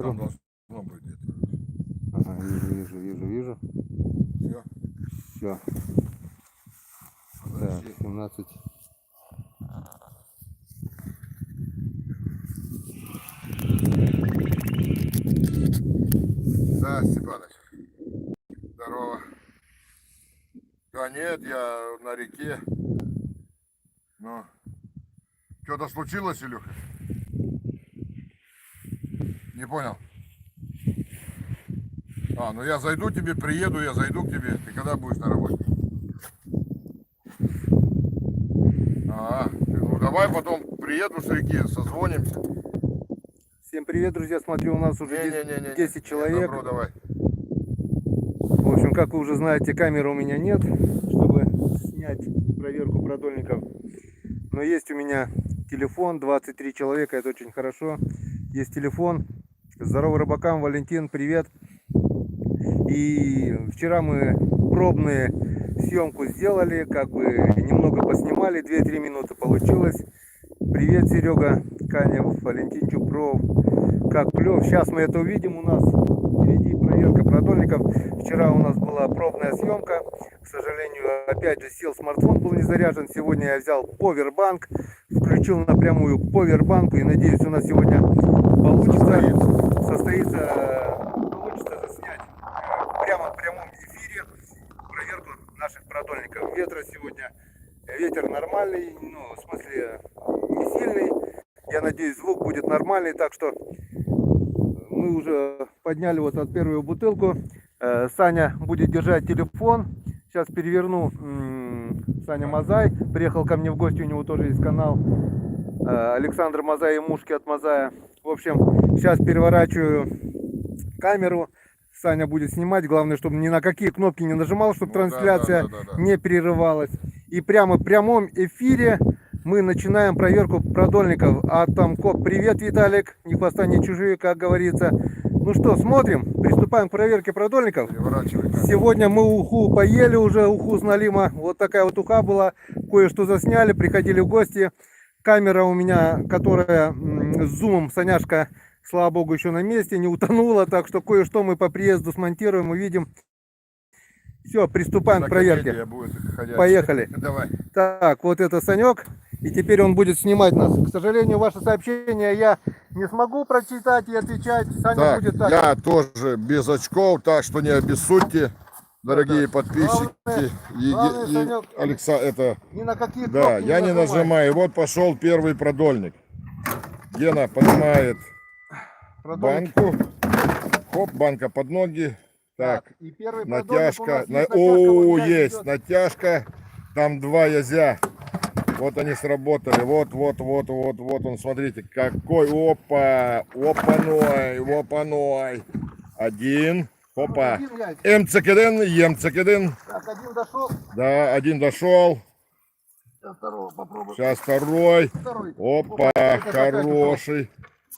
Там должно быть где-то. Ага, вижу. Все. Все. Так, Подожди. 17. Да, Степаныч. Здорово. Да нет, я на реке. Ну, что-то случилось, Илюха? Не понял. Ну я зайду тебе, приеду, я зайду к тебе. Ты когда будешь на работе? Ну давай потом приеду с реки, созвонимся. Всем привет, друзья. Смотрю, у нас уже 10 человек. Добро, давай. В общем, как вы уже знаете, камеры у меня нет, чтобы снять проверку продольников. Но есть у меня телефон, 23 человека, это очень хорошо. Есть телефон. Здорово рыбакам, Валентин, привет. И вчера мы пробную съемку сделали, как бы немного поснимали, 2-3 минуты получилось. Привет, Серега Канев, Валентин Чупров. Как клев. Сейчас мы это увидим. У нас впереди проверка продольников. Вчера у нас была пробная съемка. К сожалению, опять же сел смартфон, был не заряжен. Сегодня я взял повербанк, включил напрямую к повербанку. И надеюсь, у нас сегодня получится заснять прямо в прямом эфире проверку наших продольников. Ветра сегодня, ветер нормальный, ну, в смысле не сильный. Я надеюсь, звук будет нормальный, так что мы уже подняли вот от первую бутылку. Саня будет держать телефон. Сейчас переверну. Саня Мазай приехал ко мне в гости, у него тоже есть канал. Александр Мазай и мушки от Мазая. В общем, сейчас переворачиваю камеру. Саня будет снимать. Главное, чтобы ни на какие кнопки не нажимал, чтобы трансляция не прерывалась. И прямо в прямом эфире мы начинаем проверку продольников. А там коп, привет, Виталик. Ни хвоста, ни чужие, как говорится. Ну что, смотрим. Приступаем к проверке продольников. Сегодня мы уху поели уже, уху с налима. Вот такая вот уха была. Кое-что засняли, приходили в гости. Камера у меня, которая с зумом, Саняшка, слава богу, еще на месте, не утонула. Так что кое-что мы по приезду смонтируем, увидим. Все, приступаем к проверке. Поехали. Давай. Так, вот это Санек. И теперь он будет снимать нас. К сожалению, ваше сообщение я не смогу прочитать и отвечать. Саня Так, будет так. я тоже без очков, так что не обессудьте, дорогие подписчики. Главное, Александр, это... Ни на какие Да, я не нажимаю. Вот пошел первый продольник. Гена поднимает банку. Хоп, банка под ноги. Так, и первый натяжка. Есть натяжка. Там два язя. Вот они сработали. Вот он, смотрите, какой. Опа. Опаной. Один. Опа. Емцекидин. Так, один дошел. Да, один дошел. Сейчас второго попробуем. Сейчас второй. Опа, это хороший.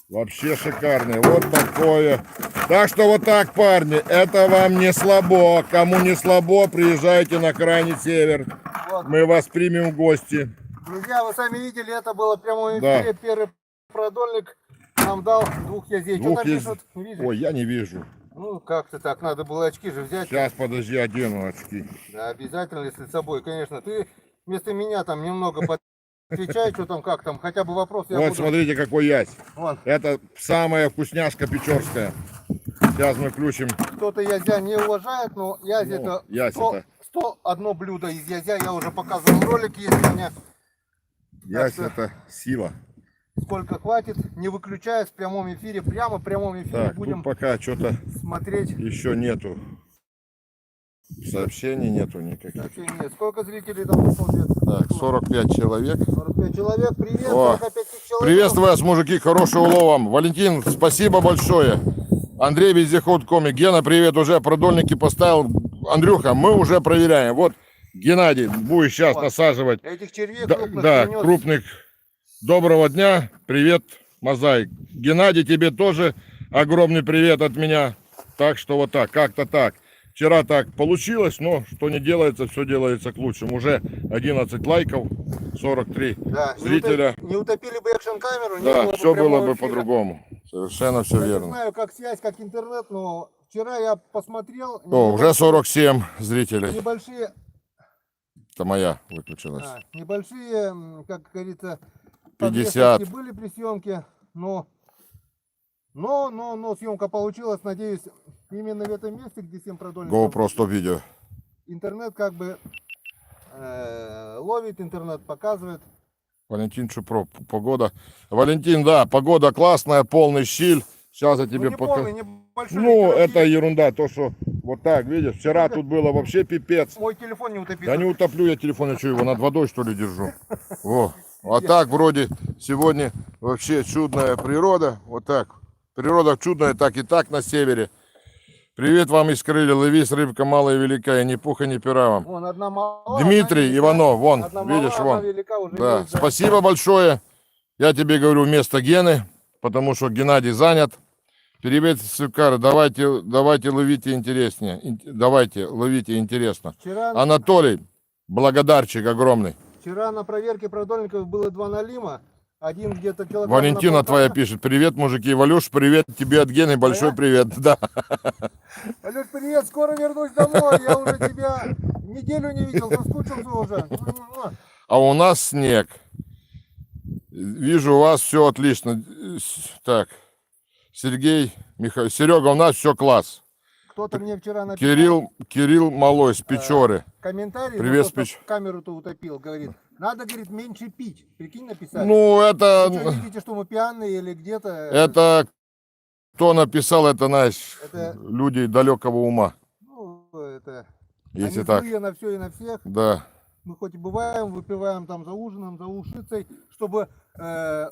Вообще шикарный. Вот такое. Так что вот так, парни. Это вам не слабо. Кому не слабо, приезжайте на крайний север. Вот. Мы вас примем в гости. Друзья, вы сами видели, это было прямо в эфире. Первый продольник нам дал двух язей. Что там пишут? Не вижу. Ой, я не вижу. Ну, как-то так. Надо было очки же взять. Сейчас, подожди, одену очки. Да, обязательно, если с собой, конечно. Ты вместо меня там немного отвечай, что там, как там, хотя бы вопрос. Вот, смотрите, какой ясь. Вон. Это самая вкусняшка печорская. Сейчас мы включим. Кто-то язя не уважает, но язь это ясь 101 блюдо из язя. Я уже показывал в ролике, если у меня. Ясь это сила. Сколько хватит, не выключаясь в прямом эфире, прямо в прямом эфире Так, будем пока что-то смотреть. еще нету. Сообщений нету никаких. Нет. Сколько зрителей там смотрят? Так, 45 человек. 45 человек, привет, О, 45 человек. приветствую вас, мужики, хорошего улова. Валентин, спасибо большое. Андрей Вездеход Комик. Гена, привет, уже продольники поставил. Андрюха, мы уже проверяем. Вот Геннадий, будешь сейчас насаживать. Этих червей крупных, крупных. Доброго дня, привет, Мазай. Геннадий, тебе тоже огромный привет от меня. Так что вот так, как-то так. Вчера так получилось, но что не делается, все делается к лучшему. Уже 11 лайков, 43 зрителя. Не утопили бы экшн-камеру, да, все было бы по-другому. Совершенно все Я не верно. знаю, как связь, как интернет, но вчера я посмотрел. О, уже 47 зрителей. Небольшие, Это моя выключилась. небольшие, как говорится, 50. погрешности были при съемке, но съемка получилась, надеюсь, именно в этом месте, где 7 продольников. GoPro 100 видео. Интернет как бы ловит, интернет показывает. Валентин Шупров, погода. Валентин, да, погода классная, полный щиль. Сейчас я тебе не покажу. полный, небольшой. Ну, короче, это ерунда, то, что вот так, видишь, вчера тут было вообще пипец. Мой телефон не утопит. Да не утоплю я телефон, я что, его над водой, что ли, держу? Во. А так, вроде, сегодня вообще чудная природа, вот так. Природа чудная, так и так на севере. Привет вам из крылья, ловись, рыбка малая и велика, и ни пуха, ни пера вам. Вон одна мала, Дмитрий одна Иванов, вон, одна мала, видишь, одна вон. велика уже Да, есть, да. спасибо большое. Я тебе говорю вместо Гены, потому что Геннадий занят. Привет, Сукар, давайте ловите интереснее. Давайте, ловите интересно. Вчера, Анатолий, благодарчик огромный. вчера на проверке продольников было 2 налима. Один где-то килограмм. Валентина твоя пишет. Привет, мужики. Валюш, привет тебе от Гены. Большой Моя? привет. Да. Алёш, привет, скоро вернусь домой. Я уже тебя неделю не видел, соскучился уже. А у нас снег. Вижу, у вас все отлично. Так, Сергей, Михаил, Серега, у нас все класс. Кто-то мне вчера написал Кирилл Малой с Печоры. комментарий, Привет, за то, что камеру-то утопил, говорит. Надо, говорит, меньше пить. Прикинь, написали. Ну, Вы это... что, видите, что мы пьяные или где-то? Это кто написал, это, знаешь, Это- люди далекого ума. Ну, это... Если они так. злые на все и на всех. Да. Мы хоть и бываем, выпиваем там за ужином, за ушицей, чтобы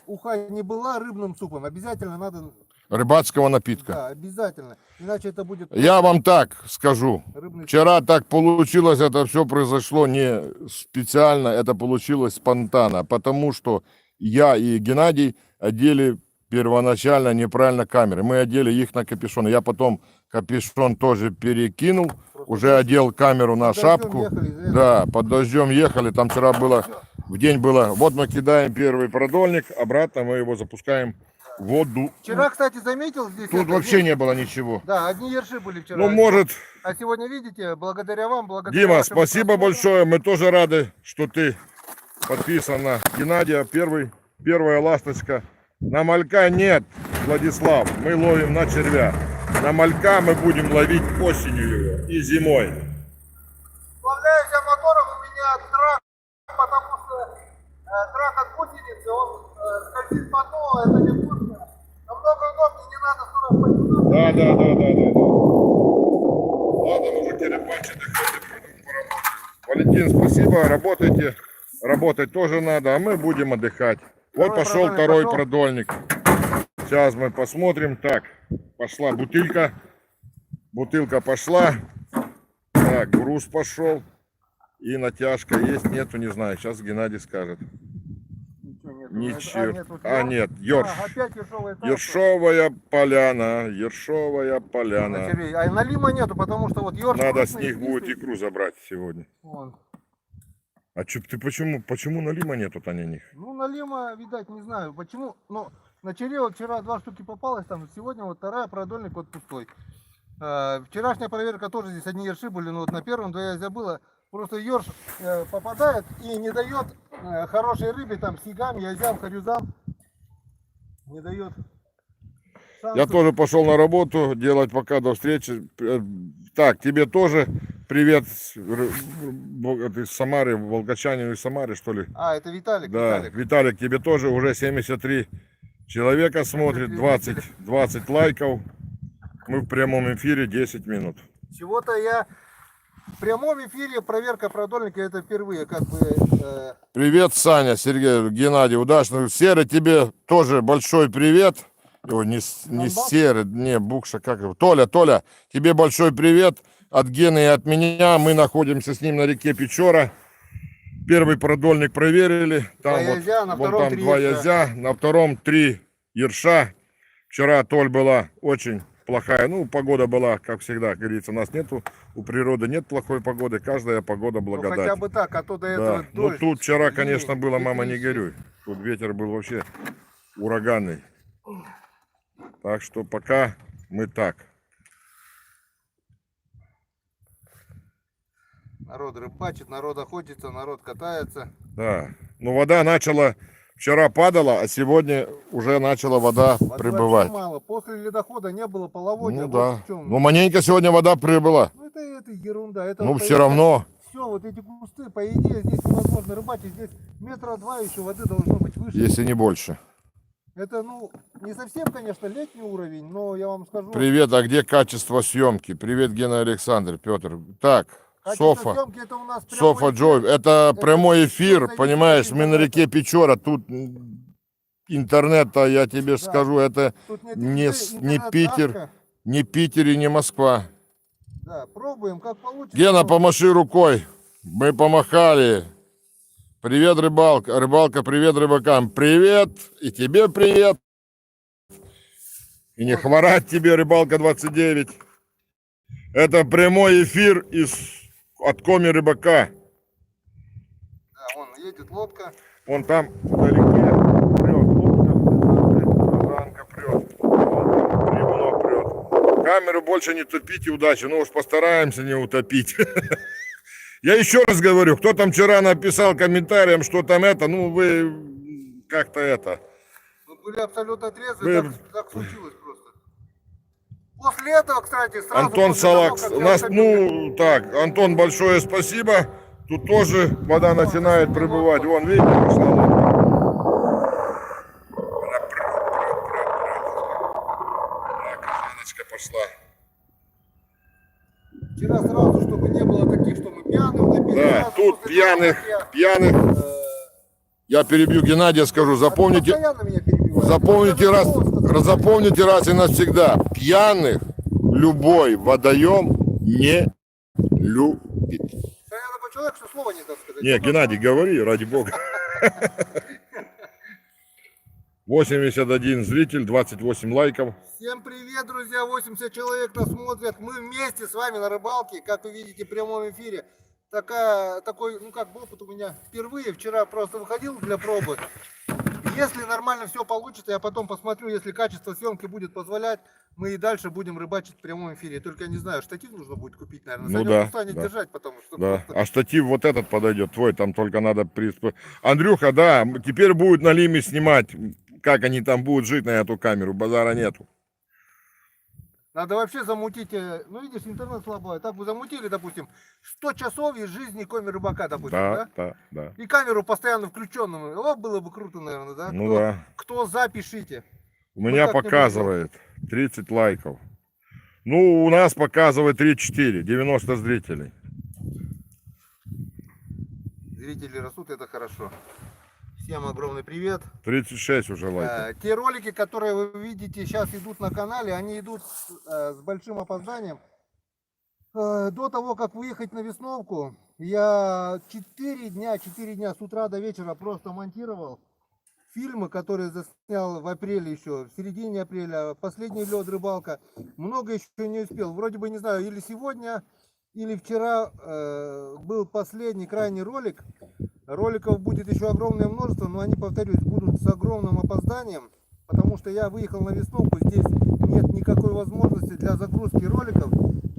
уха не была рыбным супом. Обязательно надо, Рыбацкого напитка. да, обязательно. Иначе это будет Я вам так скажу. рыбный суп. Вчера так получилось, это все произошло не специально, это получилось спонтанно, потому что я и Геннадий одели первоначально неправильно камеры. Мы одели их на капюшон. Я потом капюшон тоже перекинул, уже одел камеру на Под дождем шапку. ехали, из-за этого. Да, под дождем ехали, там вчера было, в день было, вот мы кидаем первый продольник, обратно мы его запускаем в воду. Вчера, кстати, заметил здесь... Тут это, вообще не было ничего. Да, одни ерши были вчера. Ну, может, А сегодня, видите, благодаря вам, благодаря Дима, вашему спасибо просмотру, большое. Мы тоже рады, что ты подписан на Геннадия. Первая ласточка. На малька нет, Владислав. Мы ловим на червя. На малька мы будем ловить осенью его и зимой. Сплавляюсь я мотором, у меня трак, потому что трак от гусеницы, он скользит по дну, это не вкусно. Намного удобнее, не надо сюда подниматься. Да. Ладно, мужики, рыбачить, Валентин, спасибо, работайте. Работать тоже надо, а мы будем отдыхать. Вот Второй пошел продольник второй пошел. продольник. Сейчас мы посмотрим. Так, пошла бутылька. Бутылка пошла. Так, груз пошел. И натяжка есть, нету, не знаю. Сейчас Геннадий скажет. Ничего. Нет, ерш. Опять ершовая трасса. Ершовая поляна. Ершовая поляна. А налима нету, потому что вот ерш Надо с крупный, них будет чистый. икру забрать сегодня. Вон. А чё, ты почему налима нету на них? Ну, налима, видать, не знаю, почему. Но на чере вот вчера 2 штуки попалось, там сегодня вот вторая, продольник вот пустой. Вчерашняя проверка тоже здесь одни ерши были, но вот на первом 2 язя было. Просто ерш попадает и не дает хорошей рыбе, там, сигам, язям, харюзам. Не дает. Я шансов. тоже пошел на работу, делать пока до встречи. Так, тебе тоже привет. Ты из Самары, волгочанин из Самары, что ли? А, это Виталик. Да, Виталик. Виталик, тебе тоже уже 73 человека смотрит, 20 лайков. Мы в прямом эфире 10 минут. Чего-то я в прямом эфире проверка продольника, это впервые, как бы. Привет, Саня, Сергей, Геннадий, удачно. Серый, тебе тоже большой привет. Ой, не Донбасс? Серый, не, Букша, как его? Толя, тебе большой привет от Гены и от меня. Мы находимся с ним на реке Печора. Первый продольник проверили. Там Два язя, на вон втором там 3 2 ерша. язя, на втором 3 ерша. Вчера Толь была очень плохая. Ну, погода была, как всегда, говорится, у нас нету, у природы нет плохой погоды, каждая погода Ну, благодать. хотя бы так, а то до Да. этого Ну, дождь, тут вчера, ливень, конечно, было, мама, не ветрище. горюй. Тут ветер был вообще ураганный. Так что пока мы так. Народ рыбачит, народ охотится, народ катается. Да. Ну, вода начала, вчера падала, а сегодня уже начала вода Воды прибывать. вообще мало. После ледохода не было половодья. Ну вот да. в чем. Ну, маленько сегодня вода прибыла. Ну это ерунда. Это Ну, вот все равно. Все, вот эти кусты, по идее, здесь невозможно рыбачить. Здесь метра два еще воды должно быть выше. Если не больше. Это, ну, не совсем, конечно, летний уровень, но я вам скажу. Привет, а где качество съемки? Привет, Гена Александр, Петр. Так, Качество Софа. съемки это у нас прямой Софа эфир. Джой, это прямой эфир, зависит понимаешь, от мы на реке Печора, тут интернет-то, я тебе Да. скажу, это Тут нет не, не интернет-авто. Питер, не Питер и не Москва. Да, пробуем, как получится. Гена, Ну, помаши рукой, мы помахали. Привет, рыбалка, рыбалка, привет рыбакам, привет, и тебе привет. И не хворать тебе, рыбалка 29. Это прямой эфир от Коми Рыбака. Да, вон едет лодка. Вон там вдалеке прет лодка, сазанка прет, рыбунок прет. Камеру больше не топите, удачи, ну уж постараемся не утопить. Я еще раз говорю, кто там вчера написал комментарием, что там это, ну вы как-то это. Мы были абсолютно трезвы, так случилось просто. После этого, кстати, сразу... Антон после того, Салакс, как у я нас, утопил, ну так, Антон, большое спасибо. Тут тоже вода начинает прибывать. Вон, видите, пошла лодка. Она прет. Так, Жаночка пошла. Вчера сразу, чтобы не было таких, что мы пьяные утопили. Да, сразу тут после того, как пьяных. Я перебью Геннадия, скажу, запомните, постоянно меня перебивают. запомните раз и навсегда. Пьяных любой водоем не любит. Я такой человек, что слова не даст сказать. Не, Геннадий, говори, ради бога. 81 зритель, 28 лайков. Всем привет, друзья! 80 человек нас смотрят. Мы вместе с вами на рыбалке, как вы видите в прямом эфире. Такой, ну как бы опыт у меня впервые. Вчера просто выходил для пробы. Если нормально все получится, я потом посмотрю, если качество съемки будет позволять, мы и дальше будем рыбачить в прямом эфире. Только я не знаю, штатив нужно будет купить, наверное. Ну Саня да, устанет да. держать, потому что Да. просто... А штатив вот этот подойдет, твой, там только надо Андрюха, да, теперь будет на Лиме снимать, как они там будут жить на эту камеру, базара нету. Надо вообще замутить, ну видишь, интернет слабый. Так бы замутили, допустим, 100 часов из жизни Коми Рыбака, допустим, да? Да. И камеру постоянно включенную. О, было бы круто, наверное, да? Ну да. Кто запишите. У меня показывает 30 лайков. Ну, у нас показывает 3-4, 90 зрителей. Зрители растут, это хорошо. Всем огромный привет. 36 уже лайков. Те ролики, которые вы видите сейчас идут на канале, они идут с большим опозданием. До того, как выехать на весновку, я 4 дня с утра до вечера просто монтировал фильмы, которые заснял в апреле еще, в середине апреля, последний лед, рыбалка. Много еще не успел. Вроде бы, не знаю, или сегодня, или вчера был последний, крайний ролик. Роликов будет еще огромное множество, но они, повторюсь, будут с огромным опозданием, потому что я выехал на весновку, здесь нет никакой возможности для загрузки роликов,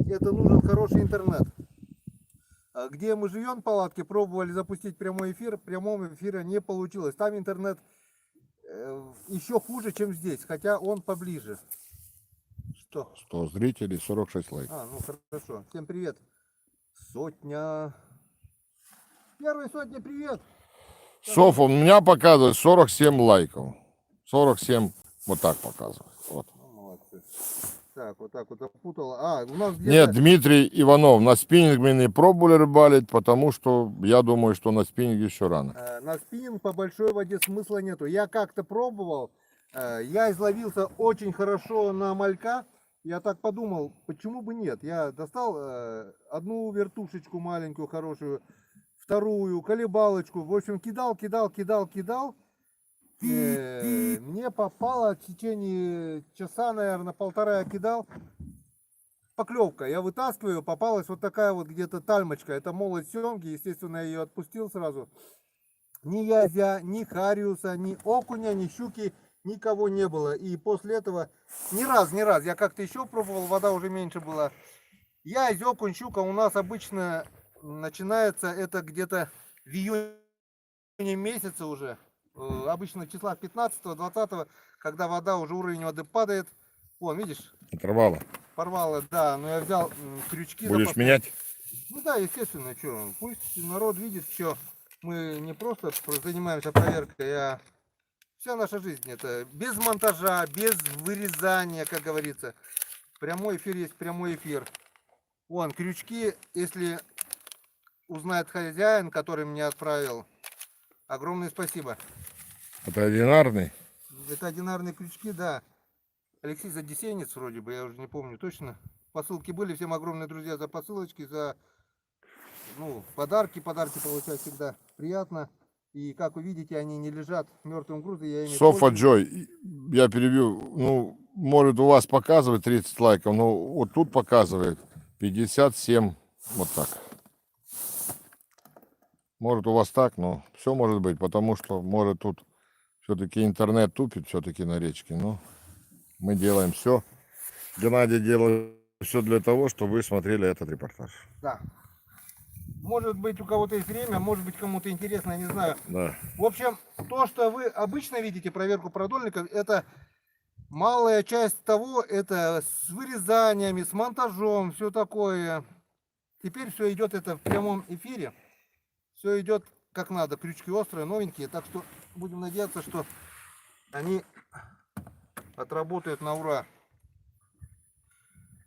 это нужен хороший интернет. Где мы живем в палатке, пробовали запустить прямой эфир, прямого эфира не получилось, там интернет еще хуже, чем здесь, хотя он поближе. Что? 100 зрителей, 46 лайков. Ну хорошо, всем привет. Сотня... Первая сотня, привет! Софа, у меня показывает 47 лайков. 47 вот так показывает. Вот. Молодцы. Так, вот запутала. У нас Нет, Дмитрий Иванов, на спиннинг мы не пробовали рыбалить, потому что я думаю, что на спиннинг еще рано. На спиннинг по большой воде смысла нету. Я как-то пробовал, я изловился очень хорошо на малька. Я так подумал, почему бы нет. Я достал одну вертушечку маленькую, хорошую, вторую, колебалочку. В общем, кидал. Мне попало в течение часа, наверное, полтора я кидал. Поклевка. Я вытаскиваю, попалась вот такая вот где-то тальмочка. Это молоть семги, естественно, я ее отпустил сразу. Ни язя, ни хариуса, ни окуня, ни щуки никого не было. И после этого ни раз, я как-то еще пробовал, вода уже меньше была. Я из окунь, щука у нас обычно начинается это где-то в июне месяце уже. Обычно числа 15-20, когда вода уже уровень воды падает. Вон, видишь, Оторвало. порвало, да, но я взял крючки. Будешь запасные. менять? Ну да, естественно, что, пусть народ видит, что мы не просто занимаемся проверкой, а вся наша жизнь это без монтажа, без вырезания, как говорится. Прямой эфир есть прямой эфир. Вон, крючки, если узнает хозяин, который мне отправил, огромное спасибо. Это одинарный. Это одинарные крючки, да. Алексей Задесенец вроде бы, я уже не помню точно. Посылки были, всем огромные друзья за посылочки, за подарки получать всегда приятно. И как вы видите, они не лежат мертвым грузом. Я ими Софа пользуюсь. Джой, я перебью. Ну, может у вас показывает 30 лайков, но вот тут показывает 57. Вот так. Может у вас так, но все может быть, потому что может тут все-таки интернет тупит все-таки на речке. Но мы делаем все. Геннадий делает все для того, чтобы вы смотрели этот репортаж. Да. Может быть, у кого-то есть время, может быть, кому-то интересно, я не знаю. Да. В общем, то, что вы обычно видите, проверку продольников, это малая часть того, это с вырезаниями, с монтажом, все такое. Теперь все идет это в прямом эфире. Все идет как надо, крючки острые, новенькие. Так что будем надеяться, что они отработают на ура.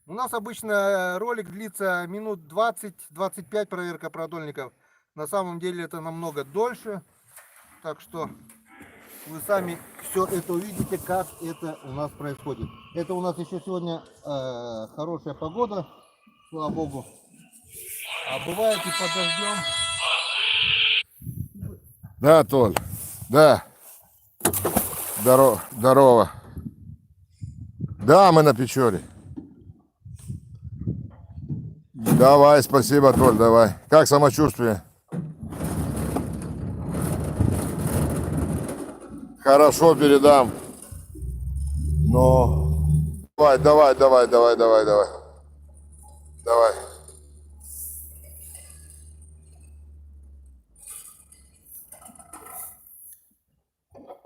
У нас обычно ролик длится минут 20-25, проверка продольников. На самом деле это намного дольше. Так что вы сами все это увидите, как это у нас происходит. Это у нас еще сегодня хорошая погода, слава богу. А бывает и под дождем. Да, Толь. Да. Здорово. Да, мы на Печоре. Давай, спасибо, Толь, давай. Как самочувствие? Хорошо, передам. Но... Давай. Давай.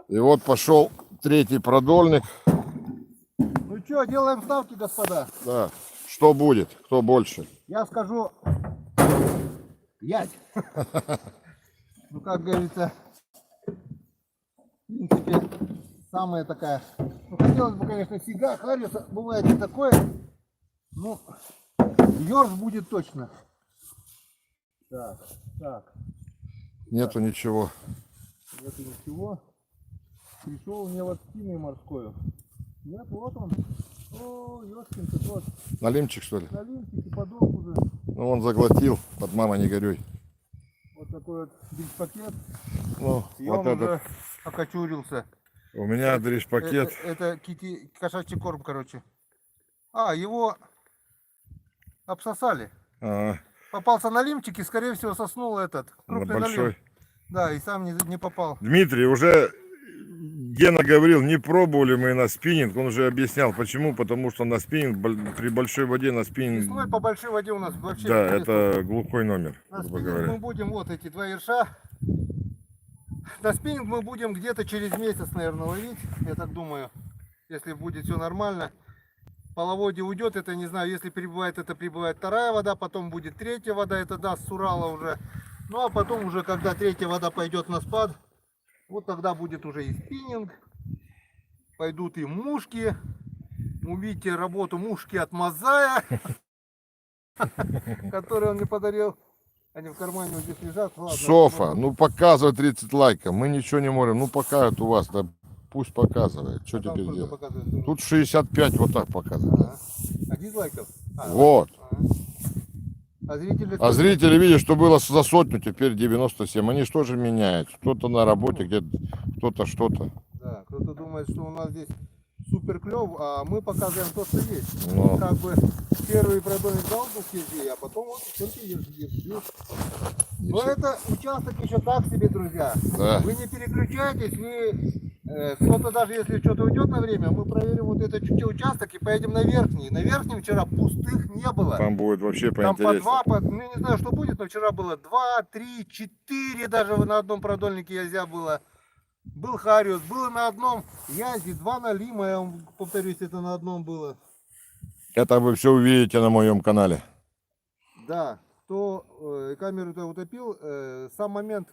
И вот пошел третий продольник. Ну что, делаем ставки, господа. Да. Что будет? Кто больше? Я скажу 5. Ну, как говорится, в принципе, самая такая... Ну, хотелось бы, конечно, сига, Харриса, бывает и такое. Ну, ёрш будет точно. Так. Нету ничего. Нету ничего. Пришел мне вот спиной морскую. Нет, вот он. О, ёшкин-то тот. Налимчик, что ли? На линчике подох уже. Ну, он заглотил. Под мама не горюй. Вот такой вот дрищ-пакет. Ну, И вот он этот. уже окочурился. У меня дрищ-пакет. Это кошачий корм, короче. А, его обсосали. Ага. Попался налимчик и, скорее всего, соснул этот крупный Большой. налим. Да, и сам не попал. Дмитрий, уже Гена говорил, не пробовали мы на спиннинг. Он уже объяснял, почему. Потому что на спиннинг, при большой воде на спиннинг... Весной по большой воде у нас вообще... Да, это глухой номер, На грубо спиннинг говоря. мы будем, вот эти два ерша. На спиннинг мы будем где-то через месяц, наверное, ловить. Я так думаю, если будет все нормально. Половодье уйдет, это не знаю, если прибывает, это прибывает вторая вода, потом будет третья вода, это даст с Урала уже. Ну а потом уже, когда третья вода пойдет на спад, вот тогда будет уже и спиннинг, пойдут и мушки. Увидите работу мушки от Мазая, который он мне подарил. Они в кармане вот здесь лежат. Ладно, Софа, ну показывай 30 лайков. Мы ничего не можем. Ну пока это у вас, да пусть показывает. Что а там теперь сколько делать? показывает? Тут 65 вот так показывает. Ага. А дизлайков? Вот. Ага. А зрители? А зрители видят, что было за сотню, теперь 97. Они что же меняют? Кто-то на работе, где-то кто-то что-то. Да, кто-то думает, что у нас здесь супер клев, а мы показываем то, что есть. Но. Как бы первый продольник дал здесь, а потом вот только есть. Но это участок еще так себе, друзья. Да. Вы не переключайтесь, вы Кто-то даже если что-то уйдет на время, мы проверим вот этот чуть участок и поедем на верхний. На верхнем вчера пустых не было. Там будет вообще Там по поинтереснее. два, ну не знаю, что будет, но вчера было 2, 3, 4 даже на одном продольнике язя было. Был Хариус, было на одном язе, 2 налима, я вам повторюсь, это на одном было. Это вы все увидите на моем канале. Да, кто камеру-то утопил, сам момент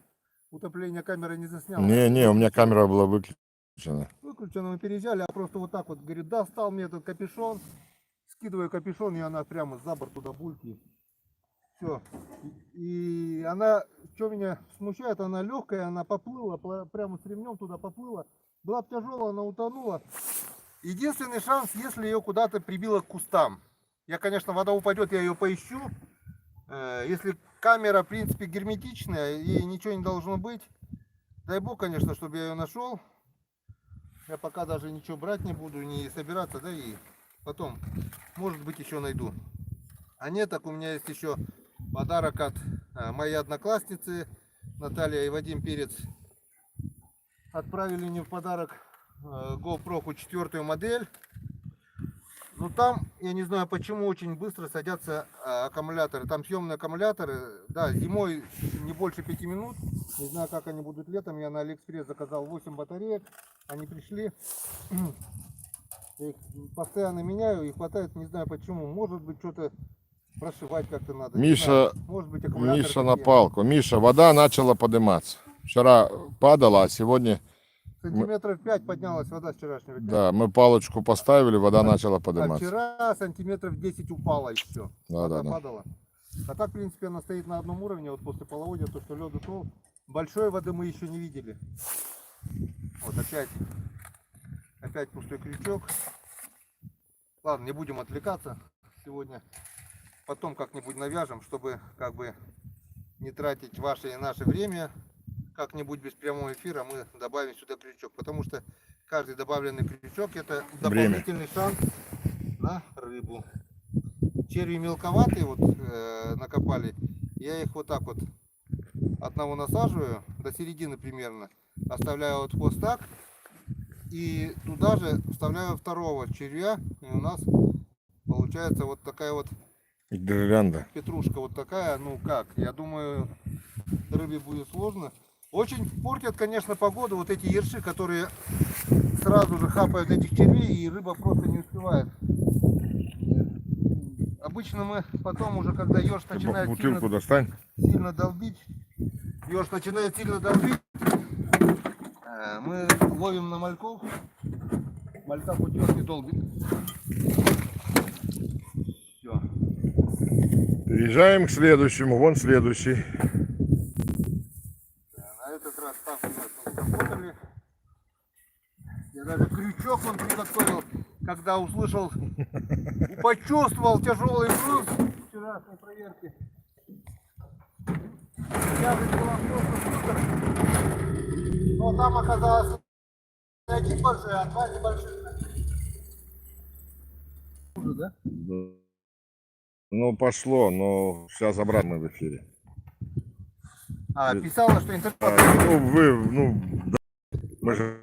утопления камеры не заснял. Не, у меня камера была выключена. Выключено, мы переезжали, а просто вот так вот, говорит, достал мне этот капюшон, скидываю капюшон, и она прямо за борт туда бульки. Все. И она, что меня смущает, она легкая, она поплыла, прямо с ремнем туда поплыла. Была бы тяжелая, она утонула. Единственный шанс, если ее куда-то прибило к кустам. Я, конечно, вода упадет, я ее поищу. Если камера, в принципе, герметичная, ей ничего не должно быть. Дай бог, конечно, чтобы я ее нашел. Я пока даже ничего брать не буду, не собираться, да, и потом, может быть, еще найду. А нет, так у меня есть еще подарок от моей одноклассницы Наталья и Вадим Перец. Отправили мне в подарок GoPro 4 модель. Но там, я не знаю почему, очень быстро садятся аккумуляторы. Там съемные аккумуляторы, да, зимой не больше 5 минут. Не знаю, как они будут летом. Я на Алиэкспресс заказал 8 батареек. Они пришли. Я их постоянно меняю и хватает, не знаю почему. Может быть, что-то прошивать как-то надо. Миша, может быть, аккумулятор Миша на палку. Миша, вода начала подниматься. Вчера падала, а сегодня, сантиметров 5 поднялась вода с вчерашнего дня. да, мы палочку поставили, вода начала А подниматься. вчера сантиметров 10 упала и все. Да, Вода да. падала. А так, в принципе, она стоит на одном уровне. Вот после половодья, то, что лед ушел. Большой воды мы еще не видели. Вот опять пустой крючок. Ладно, не будем отвлекаться сегодня. Потом как-нибудь навяжем, чтобы как бы не тратить ваше и наше время. Как-нибудь без прямого эфира мы добавим сюда крючок. Потому что каждый добавленный крючок это дополнительный шанс на рыбу. Черви мелковатые вот накопали. Я их вот так вот одного насаживаю до середины примерно. Оставляю вот хвост так. И туда же вставляю второго червя. И у нас получается вот такая вот Гирлянда. петрушка вот такая. Ну как, я думаю, рыбе будет сложно. Очень портят, конечно, погоду вот эти ерши, которые сразу же хапают этих червей, и рыба просто не успевает. Обычно мы потом уже, когда еж начинает Бутылку достань. сильно долбить, еж начинает сильно долбить, мы ловим на мальков. Малька хоть еж не долбит. Все. Переезжаем к следующему. Вон следующий. На этот раз так у нас работали. Я даже крючок он приготовил, когда услышал, почувствовал тяжелый груз вчерашней проверки. Тяжесть была просто супер. Но там оказалось не один большой, а 2 небольших. Уже, да? Ну, пошло, но сейчас обратно в эфире. Писала, что интернет. Да, мы же...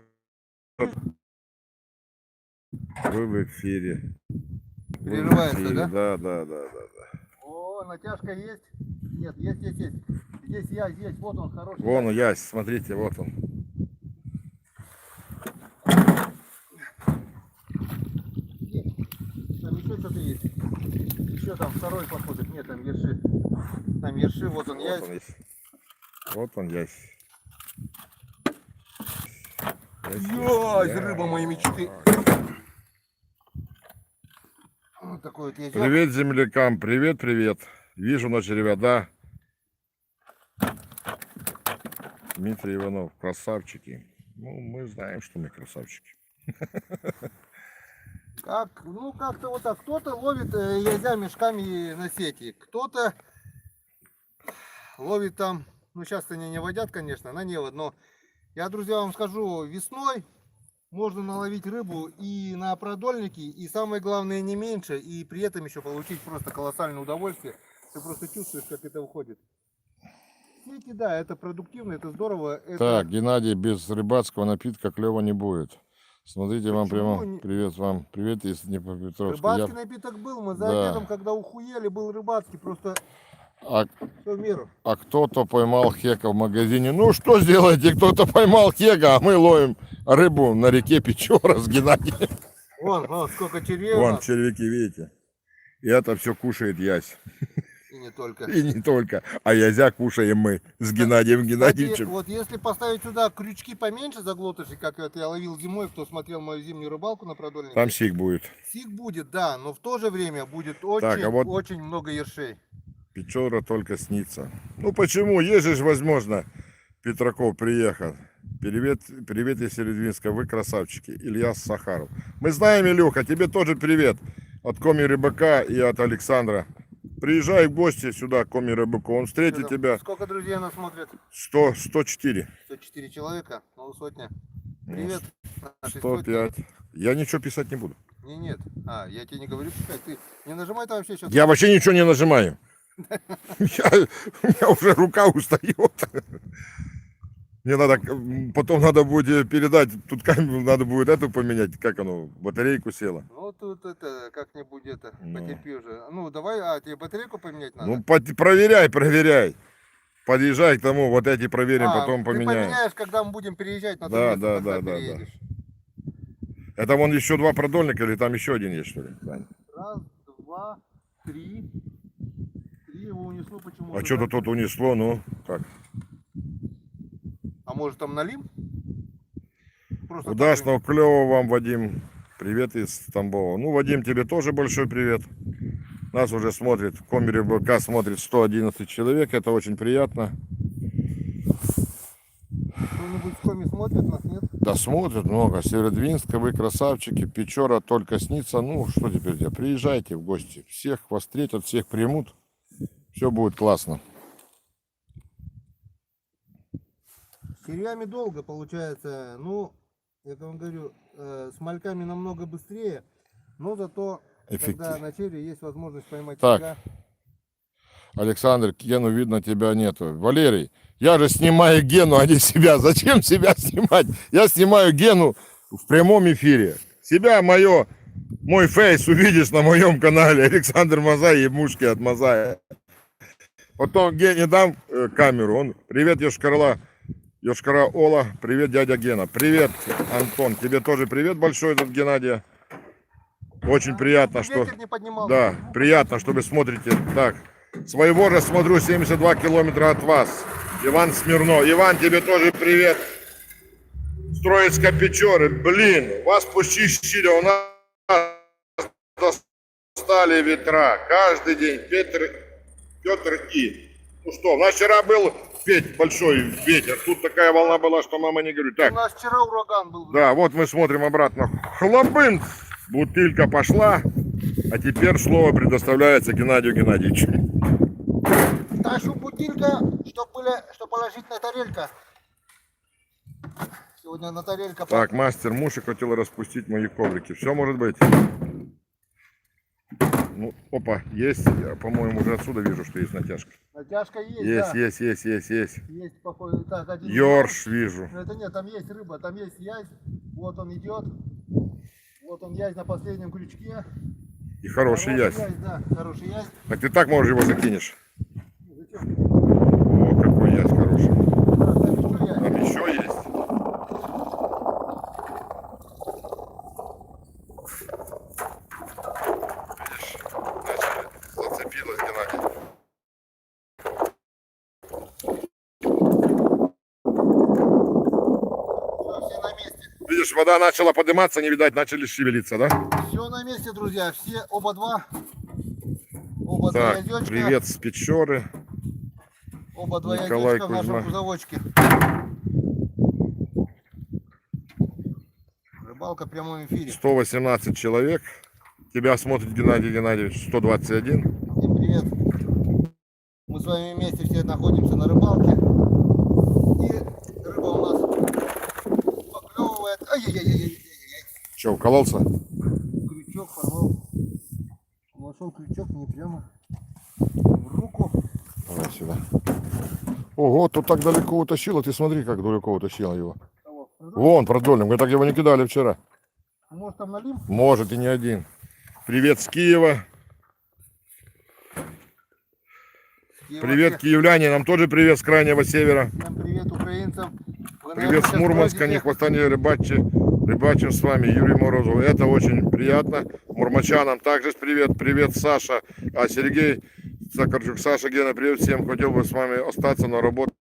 Вы в эфире. Прерывается, да? Да. О, натяжка есть? Нет, есть. Здесь есть, вот он хороший. Вон он, ясь, смотрите, вот он. Там еще что-то есть. Еще там второй походу. Нет, там ерши. Там ерши, вот он ясь. Вот он ясь. Ясь, рыба моей мечты. Вот такой вот язёк. Привет землякам, привет. Вижу на червяда. Дмитрий Иванов, красавчики. Ну, мы знаем, что мы красавчики. Ну как-то вот так. Кто-то ловит язя мешками на сети, кто-то ловит там, ну сейчас они не водят, конечно, на невод, но я, друзья, вам скажу, весной можно наловить рыбу и на продольники, и самое главное не меньше, и при этом еще получить просто колоссальное удовольствие. Ты просто чувствуешь, как это уходит. сети, да, это продуктивно, это здорово. Это... Так, Геннадий, без рыбацкого напитка клева не будет. Смотрите, вам Почему прямо не- привет вам. Привет из Днепропетровска. Рыбацкий напиток был, мы за Да. обедом, когда ухуели, был рыбацкий, просто А, все в меру. а кто-то поймал хека в магазине. Ну что сделаете, кто-то поймал хека, а мы ловим рыбу на реке Печора с Геннадием. Вон, сколько червей у Вон нас. червяки, видите? И это все кушает Ясь. И не только. И не только. А Язя кушаем мы с Геннадием Кстати, Геннадьевичем. вот если поставить сюда крючки поменьше заглотыши, как это я ловил зимой, кто смотрел мою зимнюю рыбалку на продольнике, Там сик будет. сик будет, да, но в то же время будет Так, очень, а вот- очень много ершей. Печора только снится. Ну почему? Есть же возможно. Петраков приехал. Привет из Середвинска. Вы красавчики. Илья Сахаров. Мы знаем, Илюха, тебе тоже привет. От Коми Рыбака и от Александра. Приезжай в гости сюда к Коми Рыбаку. Он встретит Что там, тебя. Сколько друзей нас смотрят? 104. 104 человека, ну сотня. Привет. нашей 105. Я ничего писать не буду. сотне. Нет. Я тебе не говорю писать. Ты не нажимай там вообще сейчас. Я вообще ничего не нажимаю. У меня уже рука устает. Мне надо, потом надо будет передать, тут камеру надо будет эту поменять, как оно, батарейку села. Ну тут это как-нибудь это, Ну. потерпи уже. Ну давай, тебе батарейку поменять надо? Ну, проверяй. Подъезжай к тому, вот эти проверим, потом Ты поменяем. поменяешь, когда мы будем переезжать на то Да, место, да, тогда да, да, переедешь. Это вон еще 2 продольника, или там еще один есть, что ли? Сань? Раз, два, три. Три его унесло почему-то. А что-то да? тут унесло, ну, как? А может там налим? Просто так Удачного, клевого вам, Вадим. Привет из Тамбова. Ну, Вадим, тебе тоже большой привет. Нас уже смотрит, в Комере БК смотрит 111 человек, это очень приятно. кто-нибудь в коме смотрит нас, нет? Да смотрят много. Северодвинска, вы красавчики. Печора только снится. Ну, что теперь делать? Приезжайте в гости. Всех вас встретят, всех примут. Все будет классно. С червями долго получается. Ну, я вам говорю, с мальками намного быстрее. Но зато, когда на черве есть возможность поймать Так. червя. Александр, Гену видно, тебя нету. Валерий, я же снимаю Гену, а не себя. Зачем себя снимать? Я снимаю Гену в прямом эфире. Себя, мой фейс увидишь на моем канале. Александр Мазай и мушки от Мазая. Потом Гене дам камеру. Он, привет, Йошкара Ола. Привет, дядя Гена. Привет, Антон. Тебе тоже привет большой от Геннадия. Очень приятно, что... Ветер не поднимался. Да, приятно, что вы смотрите. Так, своего же смотрю 72 километра от вас. Иван Смирнов. Иван, тебе тоже привет. Строицка Печоры. Блин, вас почищили, у нас достали ветра. Каждый день Петр И. Ну что, у нас вчера был большой ветер. Тут такая волна была, что мама не говорит. У Так, нас вчера ураган был. да, вот мы смотрим обратно. Хлопын! Бутылька пошла. А теперь слово предоставляется Геннадию Геннадьевичу. Нашу бутылька, что положить на тарелька. Сегодня на тарелька. Так, мастер Муши хотел распустить мои коврики. Все может быть. Ну, опа, есть. Я, по-моему, уже отсюда вижу, что есть натяжка. Натяжка есть, Есть, да. есть. Есть, походу. Так, один Ёрш вижу. Но это нет, там есть рыба, там есть язь. Вот он идет. Вот он язь на последнем крючке. И хороший ясь. Да, хороший язь. Так ты так можешь его закинешь. Зачем? О, какой ясь хороший. Да, там еще язь. Там еще есть. Видишь, начали. Зацепилась Геннадий. Все на месте. Видишь, вода начала подниматься, не видать, начали шевелиться, да? Все на месте, друзья. Все, оба два. Оба два Так, язечка. привет с Печоры. Оба два Николай язечка в нашем Кузьма. кузовочке. Рыбалка в прямом эфире. 118 человек. Тебя смотрит Геннадий Геннадьевич 121. Всем привет. Мы с вами вместе все находимся на рыбалке. И рыба у нас поклевывает. Ай-яй-яй-яй-яй-яй. Че, укололся? Крючок порвал. Вошел крючок не прямо в руку. Давай сюда. Ого, тут так далеко утащило. Ты смотри, как далеко утащило его. Вон, продольник. Мы так его не кидали вчера. Может там налим? Может и не один. Привет с Киева. Привет, киевляне. Нам тоже привет с крайнего севера. Всем привет украинцам. Вы, Привет с Мурманска, не хвостане рыбачи. Рыбачим с вами Юрий Морозов. Это очень приятно. Мурманчанам также привет. Привет, Саша. А Сергей Сакарчук. Саша, Гена, привет всем. Хотел бы с вами остаться на работу.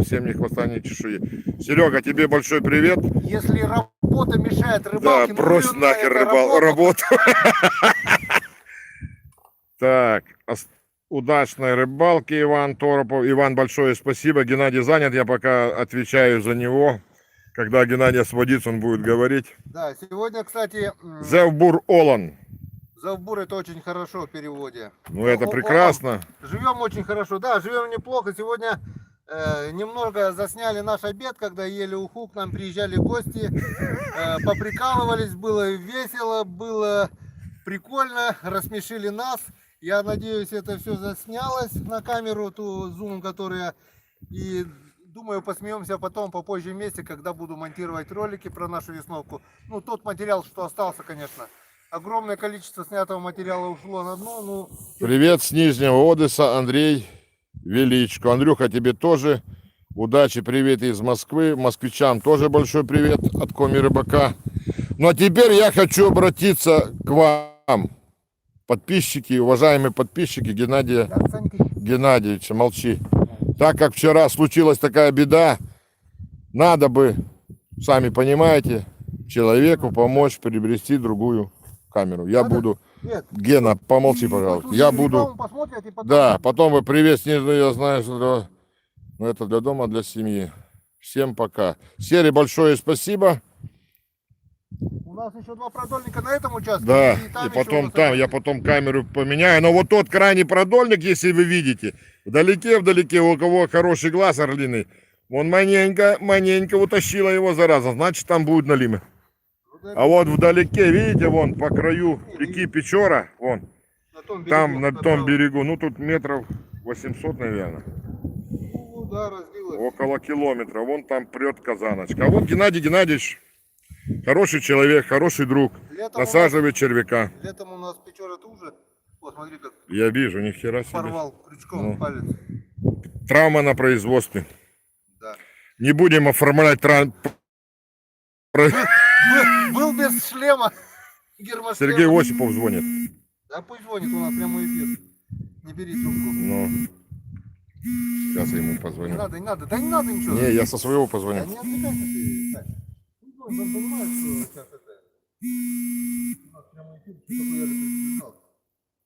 Всем не хвоста, ни чешуи. Серега, тебе большой привет. Если работа мешает Да, рыбалке, брось нахер работу. Так, удачной рыбалки, Иван Торопов. Иван, большое спасибо. Геннадий занят, я пока отвечаю за него. Когда Геннадий освободится, он будет говорить. Да, сегодня, кстати, Зевбур Олан. Завбур это очень хорошо в переводе. Ну это прекрасно. Живем очень хорошо, да, живем неплохо. Сегодня немного засняли наш обед, когда ели уху, к нам приезжали гости, поприкалывались, было весело, было прикольно, рассмешили нас. Я надеюсь, это все заснялось на камеру, ту зум, которая, и думаю, посмеемся потом, попозже вместе, когда буду монтировать ролики про нашу весновку. Ну, тот материал, что остался, конечно. Огромное количество снятого материала ушло на дно. Ну, Привет с Нижнего Одесса, Андрей Величко. Андрюха, тебе тоже удачи, привет из Москвы. Москвичам тоже большой привет от Коми Рыбака. Ну а теперь я хочу обратиться к вам, подписчики, уважаемые подписчики Геннадия Геннадьевича. Молчи. Так как вчера случилась такая беда, надо бы, сами понимаете, человеку помочь приобрести другую камеру. Я буду... нет. Гена, помолчи, пожалуйста. Я буду... Да, потом вы привет снежный, я знаю, что но это для дома, для семьи. Всем пока. Сере большое спасибо. У нас еще два продольника на этом участке. Да, там и потом еще там, я потом камеру поменяю. Но вот тот крайний продольник, если вы видите, вдалеке, у кого хороший глаз орлиный, он маненько утащила его, зараза. Значит, там будут налимы. А вот вдалеке, видите, вон по краю реки Печора, вон, там на том берегу, ну тут метров 800, наверное. Ну, да, разбилось. Около километра. Вон там прет казаночка. А вот Геннадий Геннадьевич, хороший человек, хороший друг. Насаживает червяка. Летом у нас Печора тоже. Вот, смотри, как Я вижу, ни хера себе. порвал крючком палец. Травма на производстве. Да. Не будем оформлять Был без шлема. Гермошлема. Сергей Осипов звонит. Да пусть звонит, у нас прямой эфир. Не бери трубку. Ну, сейчас я ему Не позвоню. надо, не надо. Да не надо ничего. Не, я со своего Да позвоню. не отвлекайся ты. Так. Он понимает, что сейчас это... У нас прямой эфир, что такое я же предупреждал.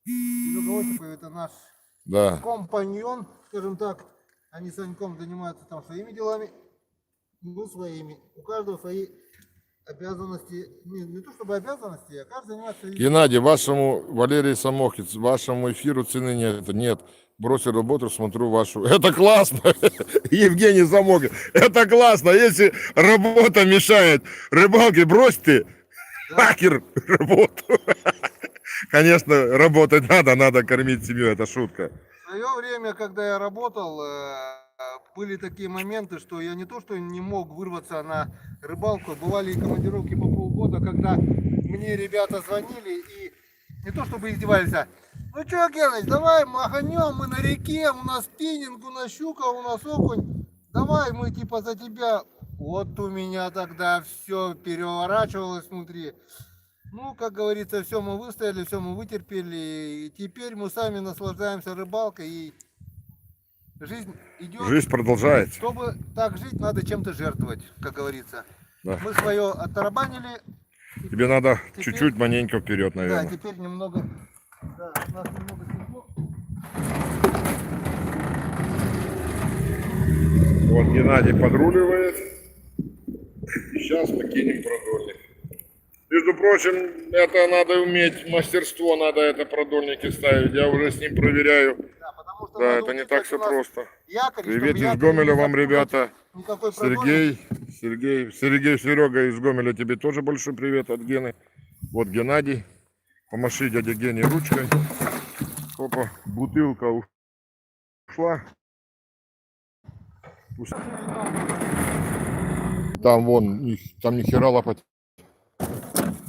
Серега Осипов это наш Да. компаньон, скажем так. Они с Саньком занимаются там своими делами, мы своими. У каждого свои обязанности, не то чтобы обязанности, а каждый занимается своими. Геннадий, вашему Валерий Самохиц, вашему эфиру цены нет. Нет. Бросил работу, смотрю вашу. Это классно. Евгений Самохиц. Это классно. Если работа мешает рыбалке, брось ты нахер работу. Конечно, работать надо кормить семью. Это шутка. В свое время, когда я работал, были такие моменты, что я не то, что не мог вырваться на рыбалку, бывали и командировки по полгода, когда мне ребята звонили и не то чтобы издевались, а ну что, Геныч, давай маханем, мы на реке, у нас спиннинг, у нас щука, у нас окунь, давай мы типа за тебя. Вот у меня тогда все переворачивалось внутри. Ну, как говорится, все мы выстояли, все мы вытерпели, и теперь мы сами наслаждаемся рыбалкой, и жизнь идет. Жизнь продолжается. Чтобы так жить, надо чем-то жертвовать, как говорится. Да. Мы свое оттарабанили. Тебе надо Теперь- чуть-чуть маленько вперед, Да, наверное. теперь немного. Да, у нас немного тепло. Вот Геннадий подруливает. И сейчас мы кинем продольник. Между прочим, это надо уметь, мастерство надо это продольники ставить. Я уже с ним проверяю. Да, потому что Да, надо это не учитывать, так все у нас просто. Якорь, Привет чтобы из якорь Гомеля не вам, запутать, ребята. никакой продольник. Сергей, Серега из Гомеля, тебе тоже большой привет от Гены. Вот Геннадий. Помаши дяде Гене ручкой. Опа, бутылка ушла. Там вон, там ни хера лапать.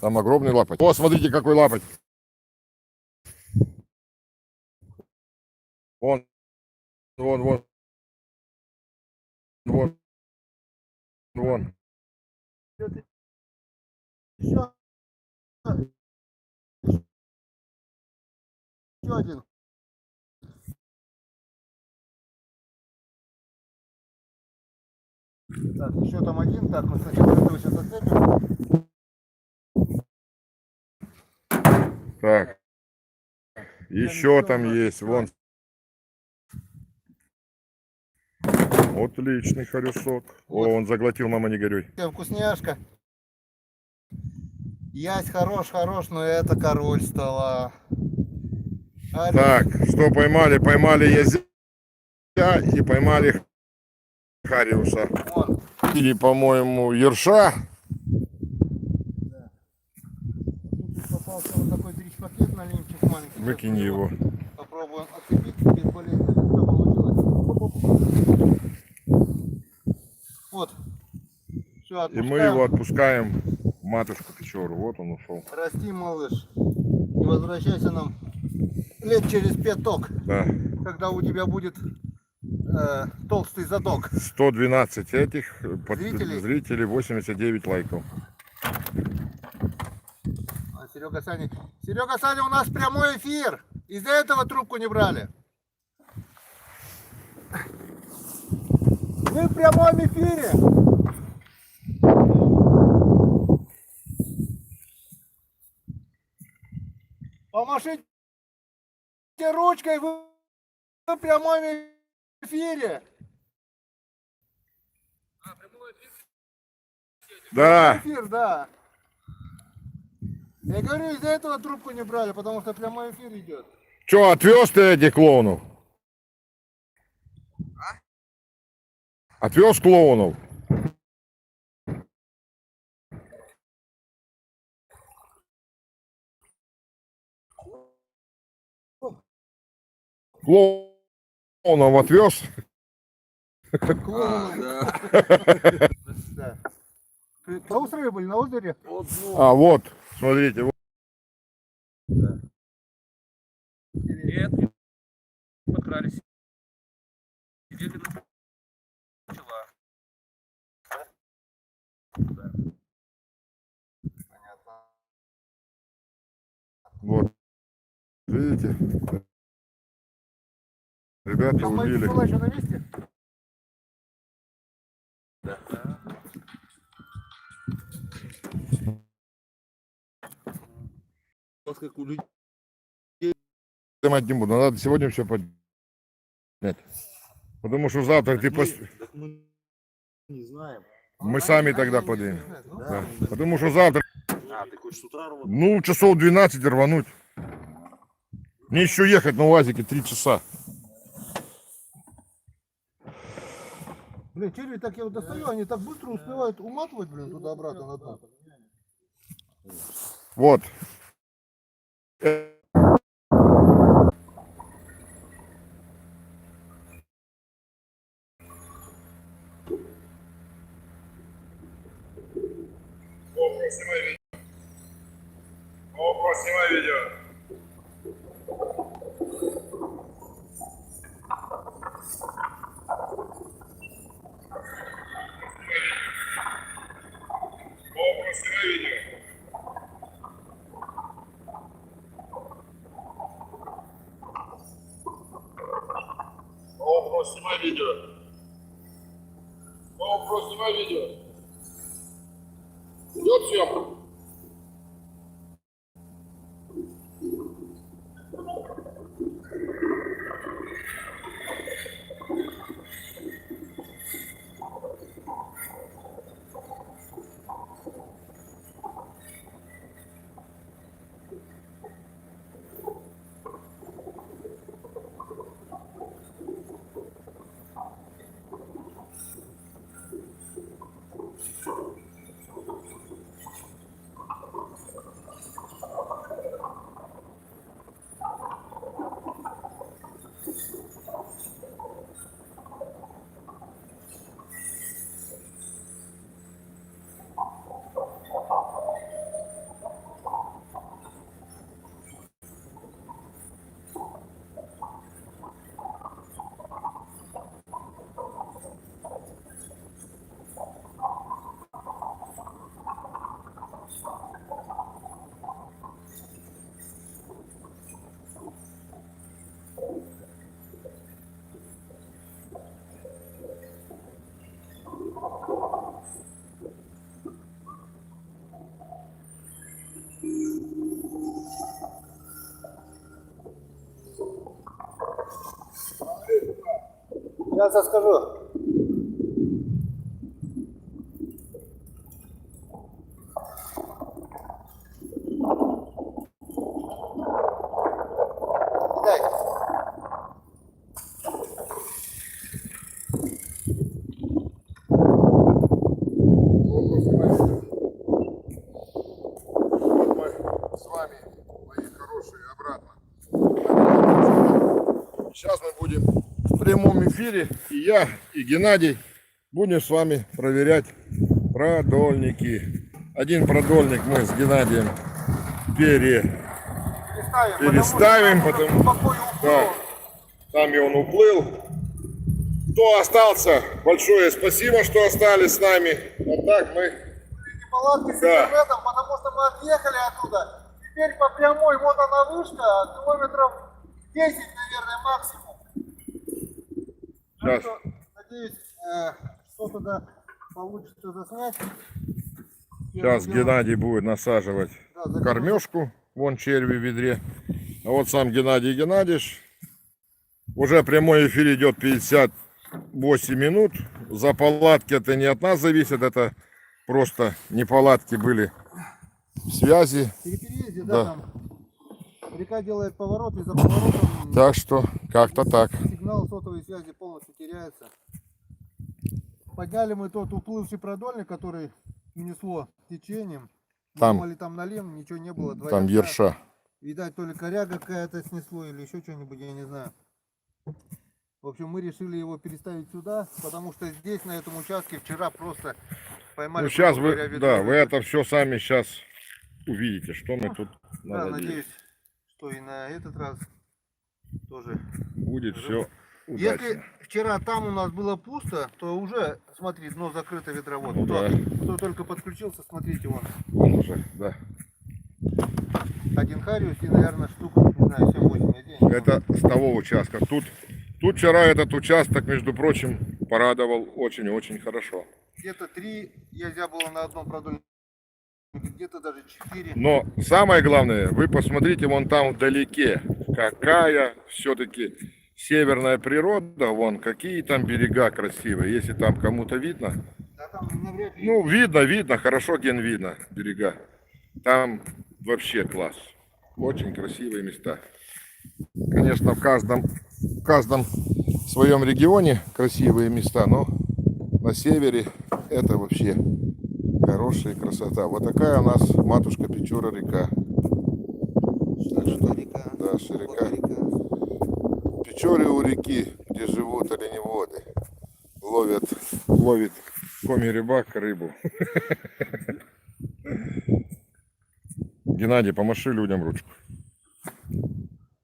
Там огромный лапать. О, смотрите, какой лапать. Вон, вон, вон. Вон, вон. Еще один. Так, еще там один. Так, мы сначала этого сейчас отцепим. Так. Еще там есть. Вон. Отличный хорюсок. Вот. О, он заглотил, мама, не горюй. Всем вкусняшка. Ясь хорош, но это король стола. Так, что поймали? Поймали язя и поймали хариуса. Вон. Или, по-моему, ерша. Да. Тут попался вот такой дрищ-пакет на лимчик маленький. Выкинь Сейчас его. попробуем отцепить без болезни. Что получилось? Вот. Все, И мы его отпускаем в матушку Печору. Вот он ушел. Расти, малыш. И возвращайся нам лет через 5, Да. когда у тебя будет толстый задок. 112 этих Зрителей? зрителей, 89 лайков. Серега Саня, у нас прямой эфир. Из-за этого трубку не брали. Мы в прямом эфире. Помашите ручкой, вы в прямом эфире. Да. Эфир, да. Я говорю, из-за этого трубку не брали, потому что прямой эфир идет. Че, отвез ты этих клоунов? Отвез клоунов? Клоунов отвез? Да. На острове были, на озере? А, вот, смотрите. Вот. Нет, подкрались. Сидели на пчела. Понятно. Вот. Видите? Ребята убили. Была еще на месте? Да. Вот как у людей. Снимать не буду, надо сегодня все поднять. Потому что завтра ты... Так мы не знаем. Мы сами тогда поднимем. Да. Да. Потому что завтра, А, ты хочешь с утра рвать? ну, часов 12 рвануть. Мне еще ехать на УАЗике 3 часа. Блин, черви так я вот достаю, они так быстро успевают уматывать, блин, туда-обратно на дно. Вот. Снимай видео. Снимай видео. GoPro, снимай видео. Идет съемка. Сейчас я скажу. Дай. Вот мы с вами, мои хорошие, обратно. Сейчас мы будем в прямом эфире, и я, и Геннадий будем с вами проверять продольники. Один продольник мы с Геннадием переставим, потому да, там и он уплыл. Кто остался, большое спасибо, что остались с нами. А так мы... Неполадки с Да. интернетом, потому что мы отъехали оттуда. Теперь по прямой, вот она вышка, километров 10, наверное, максимум. Сейчас. Так что, надеюсь, что туда получится заснять. Сейчас Первым делом- Геннадий будет насаживать Да, закрыл. кормежку, вон черви в ведре. А вот сам Геннадий Геннадьевич. Уже прямой эфир идет 58 минут. За палатки это не от нас зависит, это просто неполадки были в связи. При переезде, Да. да, там река делает поворот, и за поворотом Так что как-то так. сигнал сотовой связи полностью теряется. Подняли мы тот уплывший продольник, который унесло течением. Там. Думали, там налем, ничего не было. Там ерша. Видать, то ли коряга какая-то снесло или еще что-нибудь, я не знаю. В общем, мы решили его переставить сюда, потому что здесь, на этом участке, вчера просто поймали... Ну сейчас грубо говоря, вы, ведро. да, вы это все сами сейчас увидите, что мы тут Да, надо делать. надеюсь, что и на этот раз тоже. Будет все Если удачно. вчера там у нас было пусто, то уже, смотри, дно закрыто ведровод. Ну кто, да. кто только подключился, смотрите, вон. Вон уже, да. Один хариус и, наверное, штук, не знаю, 7-8 я день. Это с того участка. Тут вчера этот участок, между прочим, порадовал очень-очень хорошо. Где-то 3 язя было на одном продольнике, где-то даже 4. Но самое главное, вы посмотрите вон там вдалеке, какая все-таки северная природа, вон какие там берега красивые, если там кому-то видно. Да там навряд ли. Ну, видно, хорошо, ген видно берега. Там вообще класс. Очень красивые места. Конечно, в каждом своем регионе красивые места, но на севере это вообще хорошая красота. Вот такая у нас матушка Печора река. Так что, река. да, ширика. Печоре у реки, где живут оленеводы. Ловит коми-рыбак рыбу. Геннадий, помаши людям ручку.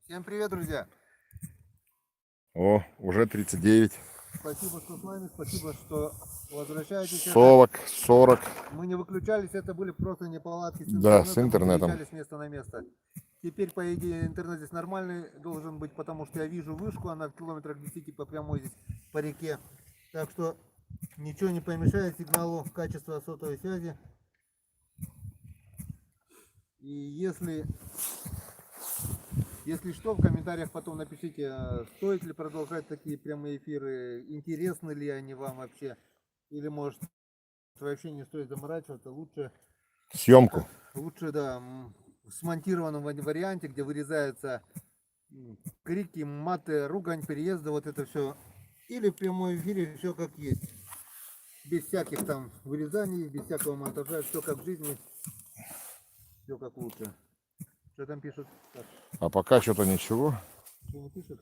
Всем привет, друзья. О, уже 39. Спасибо, что с нами, спасибо, что возвращаетесь. 40. Мы не выключались, это были просто неполадки с Да, с мы интернетом. переключались с места на место. Теперь, по идее, интернет здесь нормальный должен быть, потому что я вижу вышку, она в километрах 10 по прямой здесь по реке. Так что ничего не помешает сигналу качества сотовой связи. И если что, в комментариях потом напишите, стоит ли продолжать такие прямые эфиры, интересны ли они вам вообще, или может вообще не стоит заморачиваться, Съемку. лучше да, в смонтированном варианте, где вырезаются крики, маты, ругань, переезды, вот это все, или в прямом эфире все как есть, без всяких там вырезаний, без всякого монтажа, все как в жизни, все как лучше. Что там пишут? Так, А пока что-то ничего. что не пишут?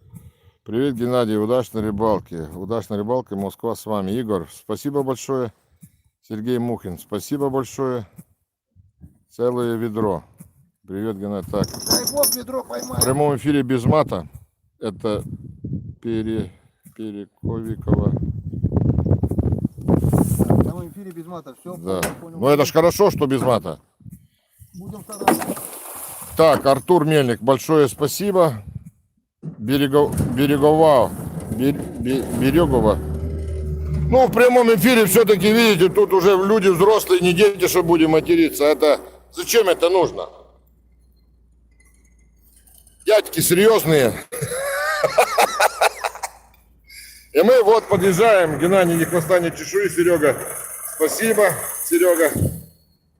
Привет, Геннадий, удачной рыбалки. Удачной рыбалки, Москва с вами. Игорь, спасибо большое. Сергей Мухин, спасибо большое. Целое ведро. Привет, Геннадий. Так, Дай бог ведро в поймай. прямом эфире без мата. Это Перековикова. В прямом эфире без мата, все. Да. Ну это ж хорошо, что без мата. Будем стараться. Так, Артур Мельник, большое спасибо. Берегова. Ну, в прямом эфире все-таки, видите, тут уже люди взрослые, не дети, что будем материться. Это зачем это нужно? Дядьки серьезные. И мы вот подъезжаем. Геннадий, ни хвоста, ни чешуи. Серега, спасибо. Серега.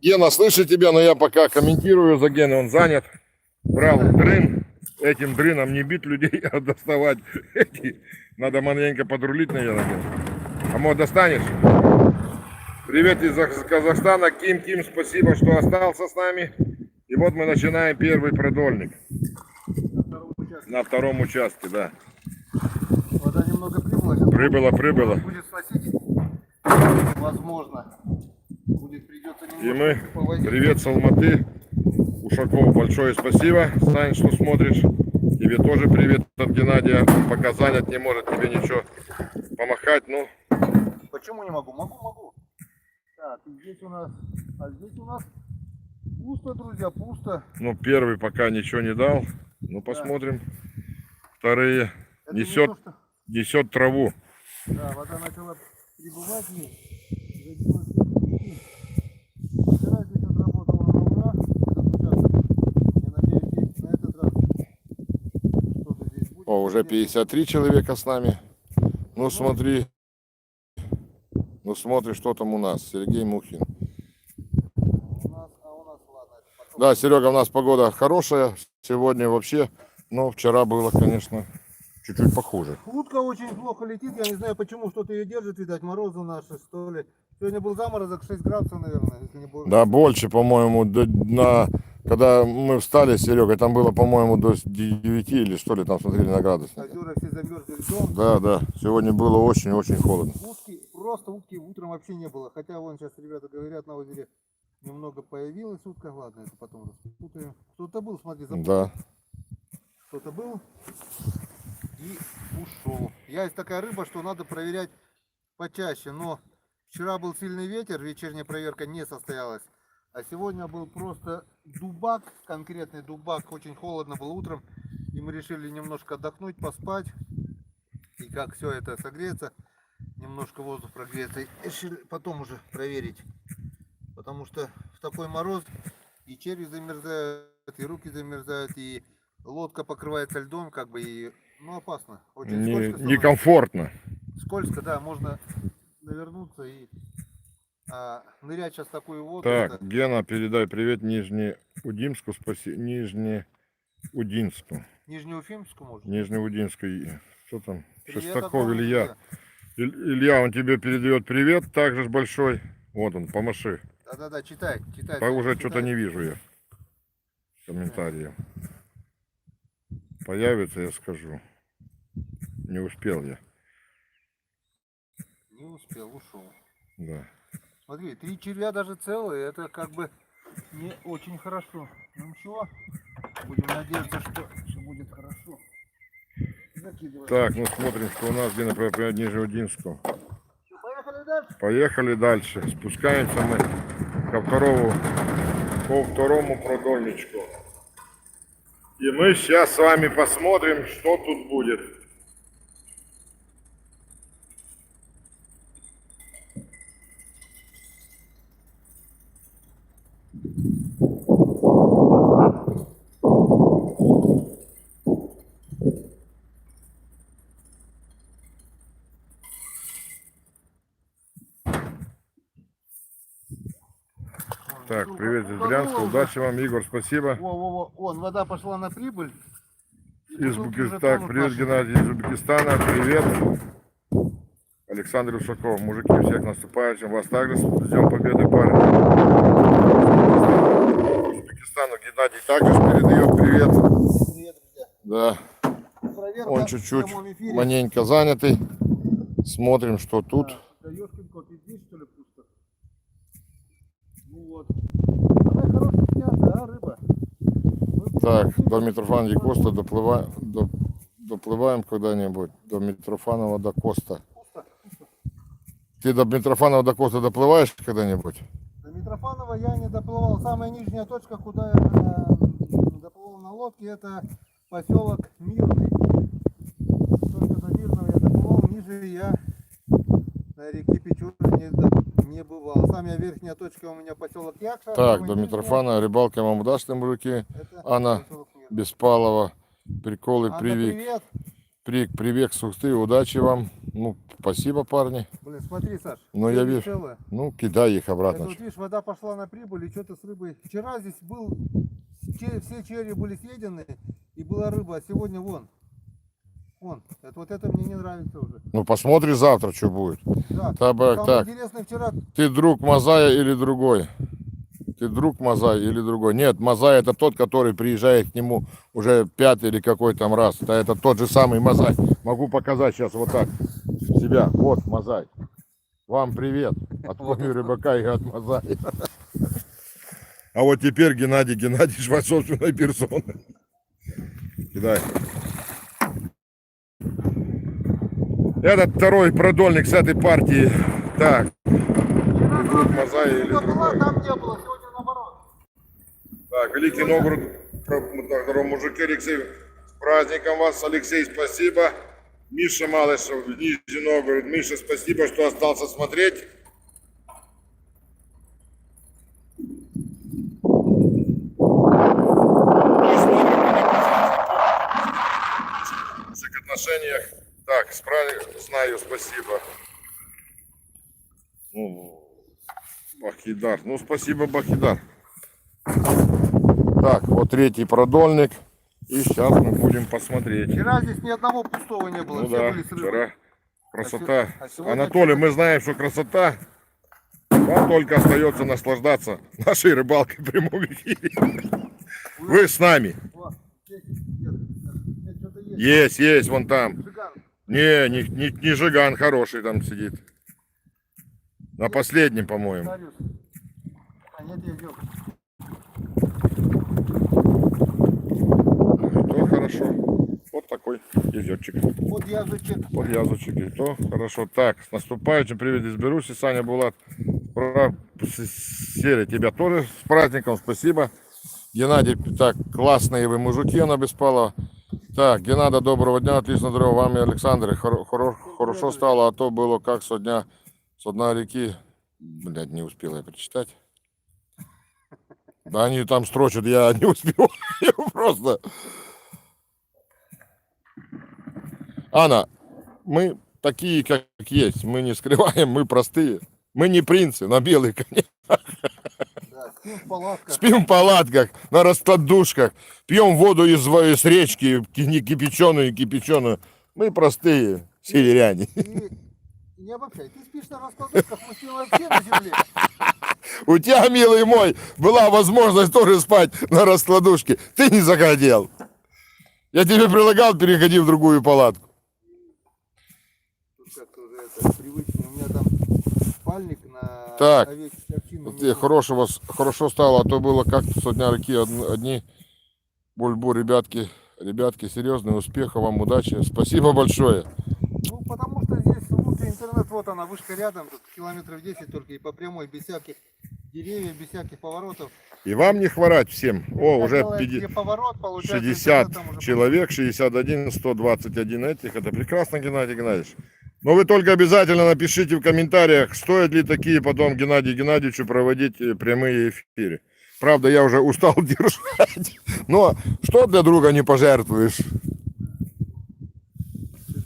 Гена, слышу тебя, но я пока комментирую за Геной. Он занят. Брал дрын. Этим дрыном не бить людей, а доставать эти. Надо маленько подрулить, наверное. Ген. А может достанешь? Привет из Казахстана. Ким, спасибо, что остался с нами. И вот мы начинаем первый продольник. На втором участке, да. Вода немного прибыла. Прибыло. Будет сносить. Возможно. Придется И мы, повозить. привет с Алматы. Ушаков, большое спасибо, Сань, что смотришь. Тебе тоже привет от Геннадия. Пока занят, не может тебе ничего помахать. Ну, Почему не могу? Могу. Так, и здесь у нас... А здесь у нас пусто, друзья, пусто. ну, первый пока ничего не дал. Ну, посмотрим. Вторые. Это не Несет, то, что- несет траву. Да, вода начала прибывать здесь. Забилась в реки. Вчера здесь отработала волна, этот участок. Я надеюсь, здесь на этот раз что-то здесь будет. О, уже 53 человека с нами. Ну, смотри. Ну, смотри, что там у нас. Сергей Мухин. У нас ладно. Это потом. Да, Серега, у нас погода хорошая. Сегодня вообще. Но вчера было, конечно, чуть-чуть похуже. Утка очень плохо летит, я не знаю почему, что-то ее держит, видать, морозы наши, что ли. Сегодня был заморозок 6 градусов, наверное, если не больше. Да, больше, по-моему, когда мы встали с Серегой, там было, по-моему, до 9 или что ли, там смотрели на градусник. Озера все замерзли льдом. Да, сегодня было очень-очень холодно. Утки утром вообще не было. Хотя вон сейчас ребята говорят, на озере немного появилась утка. Ладно, это потом распутаем. Кто-то был, смотри, забыл. Да. Кто-то был и ушел. Есть такая рыба, что надо проверять почаще. Но вчера был сильный ветер, вечерняя проверка не состоялась. А сегодня был просто дубак, конкретный дубак. Очень холодно было утром. И мы решили немножко отдохнуть, поспать. И как все это согреется, немножко воздух прогреется. И решили потом уже проверить. Потому что в такой мороз и черви замерзают, и руки замерзают, и лодка покрывается льдом, как бы, и, ну, опасно. Очень скользко становится. Некомфортно. Скользко, да, можно навернуться и нырять сейчас в такую воду. Так, это- Гена, передай привет Нижнеудинску, Нижнеудинску. Нижнеуфимску, может? Нижнеудинску. Что там? Привет Шестаков огромный, Илья. друзья. Илья, он тебе передает привет, также ж большой. Вот он, помаши. Да-да-да, читай. А уже читай. что-то не вижу я комментариев. Появится, я скажу. Не успел я. Не успел, ушел. Да. Смотри, 3 червя даже целые, это как бы не очень хорошо. Ну ничего, будем надеяться, что все будет хорошо. Закидываем. Так, ну смотрим, что у нас, где, например, Нижнеудинску. Поехали дальше. Поехали дальше. Спускаемся мы по второму продольничку. И мы сейчас с вами посмотрим, что тут будет. Так, привет из Брянска. Удачи вам, Игорь, спасибо. Во, вон, вода пошла на прибыль. И Из бутылки уже Так, тонут привет, наши. Геннадий из Узбекистана. Привет. Александр Ушаков. Мужики, всех наступающим. Вас также ждем победы, парень. Узбекистану Геннадий также передает привет. Привет, друзья. Да, Проверка он в чуть-чуть прямом эфире. маненько занятый. Смотрим, что тут. Да ёшкин кот, и здесь что ли пусто? Ну вот. Какая хорошая снята, рыба? Так, до Митрофана Ди Коста доплываем когда-нибудь. До Митрофанова до Коста. Ты до Митрофанова до Коста доплываешь когда-нибудь? До Митрофанова я не доплывал. Самая нижняя точка, куда я доплывал на лодке, это поселок Мирный. Только до Мирного я доплывал, ниже я на реке Печоры не бывал. Самая верхняя точка у меня поселок Якша. Так, самая до нижняя Митрофана, рыбалка вам удачной, мужики. это Анна поселок Мирный. Беспалова, приколы, Анна, привет. привет. Привет, сухты, удачи вам. Ну, спасибо, парни. Блин, смотри, Саш. Но я черви вижу. целые. Ну, кидай их Это обратно. вот видишь, вода пошла на прибыль, и что-то с рыбой. Вчера здесь был, все черви были съедены, и была рыба, а сегодня вон. Вон, вот это мне не нравится уже. Ну, посмотри завтра, что будет. Да. Так, Самое так. интересное, вчера Ты друг Мазая или другой? Ты друг Мазая или другой? Нет, Мазай это тот, который приезжает к нему уже 5-й или какой там раз. Да, это тот же самый Мазай. Могу показать сейчас вот так себя. Вот Мазай. Вам привет от Коми Рыбака и от Мазая. А вот теперь Геннадий Геннадьевич вашей собственной персоной. Кидай. Этот второй продольник с этой партии. Так. Ты друг Мазая или другой? там не было, сегодня наоборот. Так, Великий Новгород, мужики, Алексей, с праздником вас, Алексей, спасибо. Миша Малышев, Нижний Новгород, Миша, спасибо, что остался смотреть. В лучших отношениях. Так, знаю, спасибо. Ну, Бахидар. Ну, спасибо, Бахидар. Так, вот третий продольник. И сейчас мы будем посмотреть. Вчера здесь ни одного пустого не было, Ну все да, были с рыбой. вчера красота. А сегодня Анатолий, мы знаем, что красота. Вам только остается наслаждаться нашей рыбалкой в прямом эфире. Вы с нами. О, здесь нет, что-то есть. Есть, вон там. Жиган. Не Жиган хороший там сидит. На последнем, по-моему. Дариус. А нет, я делал. То хорошо. Вот такой езерчик. Вот язычек. Вот язычек. И то хорошо. Так, с наступающим привет из Беларуси. Саня Булат. Серия, тебя тоже с праздником. Спасибо. Геннадий, так, классные вы мужики, она Беспалова. Так, Геннадий, доброго дня, отлично здорово вам и Александр. Хорошо стало, а то было как со дна реки. Блядь, не успел я прочитать. Да они там строчат, я не успел. Просто. Анна, мы такие, как есть. Мы не скрываем, мы простые. Мы не принцы на белых конях. Да, спим в палатках. Спим в палатках, на раскладушках. Пьем воду из речки, не кипяченую. Мы простые северяне. И не обобщай, ты спишь на раскладушках, мы спим вообще на земле. У тебя, милый мой, была возможность тоже спать на раскладушке. Ты не захотел. Я тебе предлагал, переходи в другую палатку. Тут как-то уже это привычно. У меня там спальник на Так. овечьей овчине. Тебе хорошо стало, а то было как-то со дня реки одни. Бульбу, ребятки, серьезный успех вам, удачи. Спасибо большое. Ну, потому что здесь лучший интернет, вот она, вышка рядом, тут километров 10 только и по прямой, без всяких деревьев, без всяких поворотов. И вам не хворать всем. О, Так уже делает, где поворот, получается, 60 интернет там уже человек, 61, 121 этих. Это прекрасно, Геннадий Геннадьевич. Но вы только обязательно напишите в комментариях, стоят ли такие потом Геннадию Геннадьевичу проводить прямые эфиры. Правда, я уже устал держать. Но что для друга не пожертвуешь?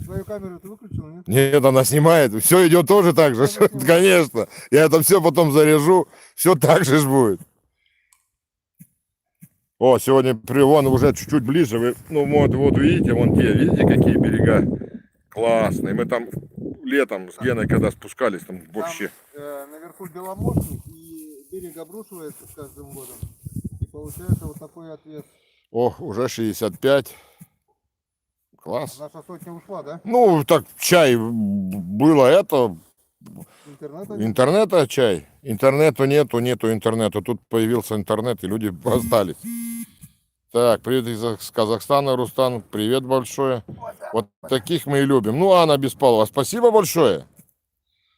Свою камеру ты выключил, нет? Нет, она снимает. Все идет тоже так же. Конечно. Я это все потом заряжу. Все так же ж будет. О, сегодня вон уже чуть-чуть ближе. Вы, ну вот видите, вон те, видите, какие берега классные. Мы там летом с Геной, когда спускались, там вообще. Там, наверху Беломорский, и берег обрушивается с каждым годом. И получается вот такой отвес. О, уже 65. Класс. Наша сотня ушла, да? Ну, так чай было это. Интернета чай. Интернета нету интернета. Тут появился интернет, и люди остались. Так, привет из Казахстана, Рустам. Привет большое. Вот таких мы и любим. Ну, Анна Беспалова, спасибо большое,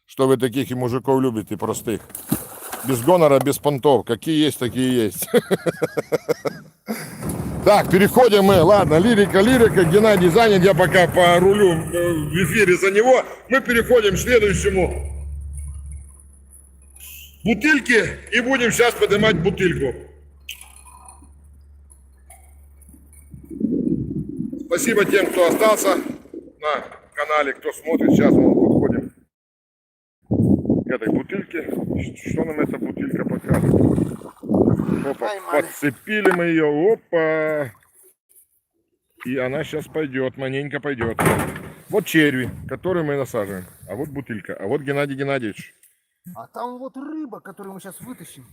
что вы таких и мужиков любите, простых. Без гонора, без понтов. Какие есть, такие есть. Так, переходим мы. Ладно, лирика. Геннадий занят, я пока порулю в эфире за него. Мы переходим к следующему бутылке и будем сейчас поднимать бутылку. Спасибо тем, кто остался. на канале, кто смотрит, сейчас мы подходим к этой бутыльке. Что нам эта бутылька покажет? Опа, подцепили мы ее, опа. И она сейчас пойдет, маленько пойдет. Вот черви, которые мы насаживаем. А вот бутылька. А вот Геннадий Геннадьевич. А там вот рыба, которую мы сейчас вытащим.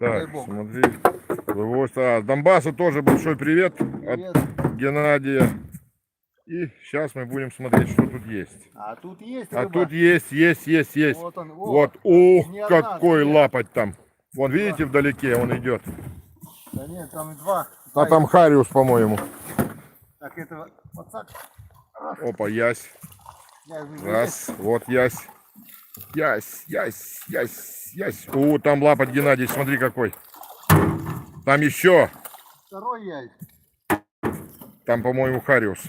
Так, Дай бог. смотри. Вот, с Донбасса тоже большой привет Привет. от Геннадия. И сейчас мы будем смотреть, что тут есть. А тут есть А рыба. тут есть. Вот он. Вот, ух, не одна, какой две. лапоть там. Вон, видите, вдалеке он идет. Да нет, там два. А там Хариус, по-моему. Так, это вот так. Опа, ясь. Я вижу, есть. Раз, вот ясь. Ясь. О, там лапоть Геннадий, смотри какой. Там еще. Второй яйц. Там, по-моему, Хариус.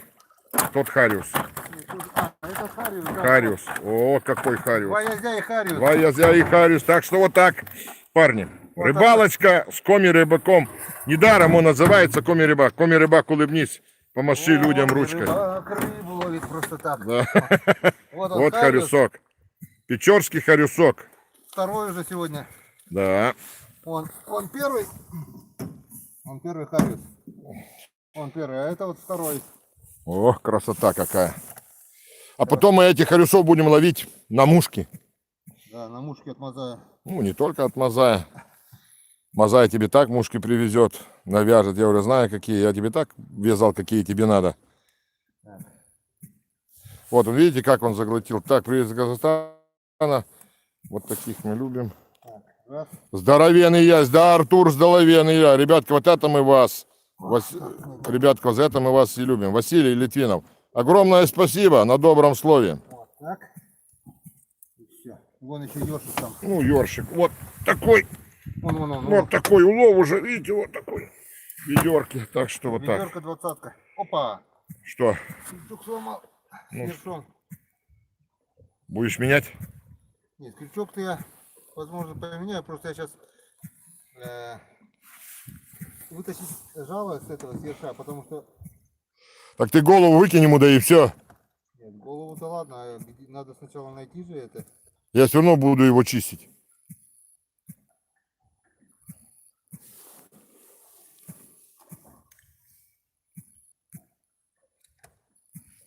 Тот Хариус. Нет, тут- это Хариус. Да. Хариус. О, какой Хариус. Два язя и Хариус. Два язя и Хариус. Так что вот так, парни. Вот Рыбалочка с коми-рыбаком. Недаром он называется коми-рыбак. Коми-рыбак, улыбнись. Помаши О, людям ручкой. Рыбак рыбу ловит просто так. Да. Вот он, Вот Хариус. Харюсок. Печорский Харюсок. Второй уже сегодня. Да. Он первый. Он первый Хариус. Он первый, а это вот второй. Ох, красота какая. А потом мы этих Харюсов будем ловить на мушки. Да, на мушке от Мазая. Ну, не только от Мазая. Мазай тебе так мушки привезет, навяжет. Я уже знаю, какие. Я тебе так вязал, какие тебе надо. Так. Вот, он, видите, как он заглотил. Так, привет из Казахстана. Вот таких мы любим. Раз. Здоровенный ясь. Да, Артур, здоровенный я. Ребятки, вот это мы вас. Ребятки, вот за это мы вас и любим. Василий Литвинов. Огромное спасибо на добром слове. Вот так. И все. Вон еще ёршик там. Ну, ёршик. Вот такой. Вон. Вот такой улов уже. Видите, вот такой. Ведерки. Так что вот так. Ведерко 20-ка. Опа. Что, Крючок сломал. Ну, Ершон. будешь менять? Нет, крючок-то я, возможно, поменяю. Просто я сейчас вытащить жало с этого ерша, потому что... Так ты голову выкинь ему, да и все. Нет, голову-то ладно, а надо сначала найти же это. Я все равно буду его чистить.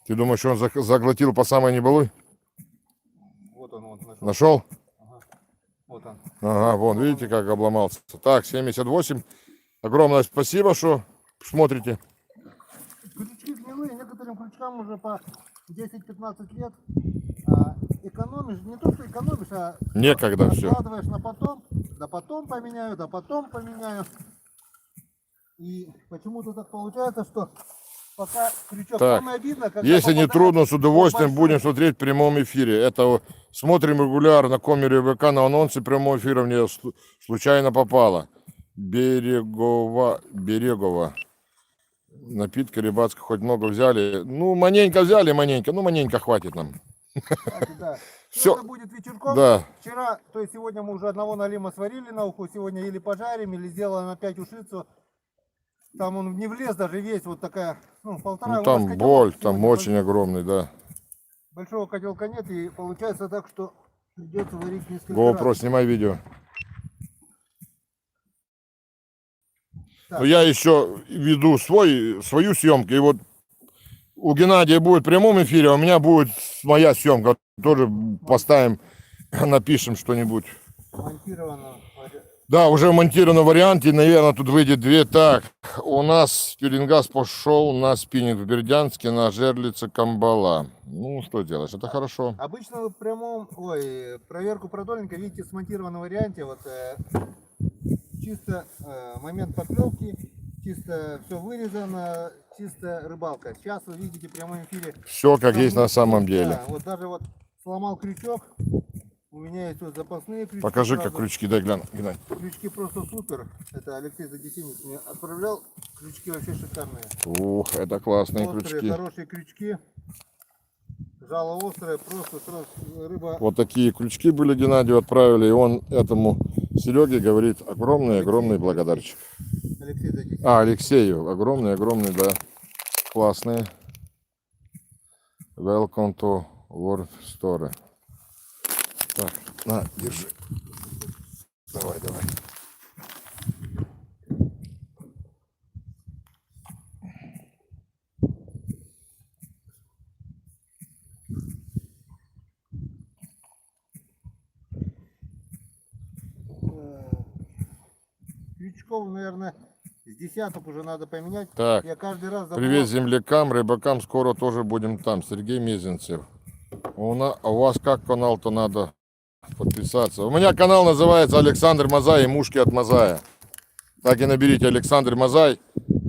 Ты думаешь, что он заглотил по самой небалуй? Вот он, нашел. Нашел? Вот он. Ага, вон, видите, как обломался. Так, 78. Огромное спасибо, что смотрите. Крючки гнилые, некоторым крючкам уже по 10-15 лет. А экономишь, не то что экономишь, а Некогда все. откладываешь на потом, да потом поменяю. И почему-то так получается, что пока крючок, Так, самое обидное, когда Если не попадает трудно, с удовольствием большой. будем смотреть в прямом эфире. Это смотрим регулярно Комери ВК на анонсе прямого эфира. Мне случайно попало. Берегова. Напитка рыбацкая хоть много взяли. Ну, маненько взяли, ну, маненько хватит нам. Кстати, да. Всё. Это будет вечерком. Да. Вчера, то есть сегодня мы уже одного налима сварили на уху, сегодня или пожарим, или сделаем опять ушицу. Там он не влез даже весь, вот такая, ну, полтора. Ну, у нас там котелок боль, там сегодня очень огромный, да. большого котелка нет, и получается так, что придется варить несколько GoPro, раз. снимай видео. Так. Но я еще веду свою съемку. И вот у Геннадия будет в прямом эфире, а у меня будет моя съемка. Тоже поставим, напишем что-нибудь. Монтировано. Да, уже в монтированном варианте, наверное, тут выйдет две. Так, у нас пеленгаз пошел на спиннинг в Бердянске, на жерлице Камбала. Ну, что делаешь, это хорошо. Обычно в прямом, проверку продольника видите в смонтированном варианте, вот чисто момент поклевки, чисто все вырезано, чисто рыбалка. Сейчас вы видите в прямом эфире. Все как есть на самом деле. Да, вот даже вот сломал крючок, у меня есть вот запасные крючки. Покажи, как сразу. крючки, дай гляну. Геннадий. Крючки просто супер. Это Алексей Задесинник мне отправлял. Крючки вообще шикарные. Ух, это классные Острые, крючки. хорошие крючки. Жало острое, просто сразу рыба. Вот такие крючки были Геннадию отправили, и он этому Сереге говорит огромный благодарчик. Алексей Задесинник. А, Алексею, огромный, да, классные. Welcome to World Story. Так, на, держи. Давай, давай. Крючков, наверное, с десяток уже надо поменять. Так, Я каждый раз забывал. привет землякам, рыбакам, скоро тоже будем там. Сергей Мезенцев. У вас как канал-то надо подписаться? У меня канал называется Александр Мазай и Мушки от Мазая. Так и наберите Александр Мазай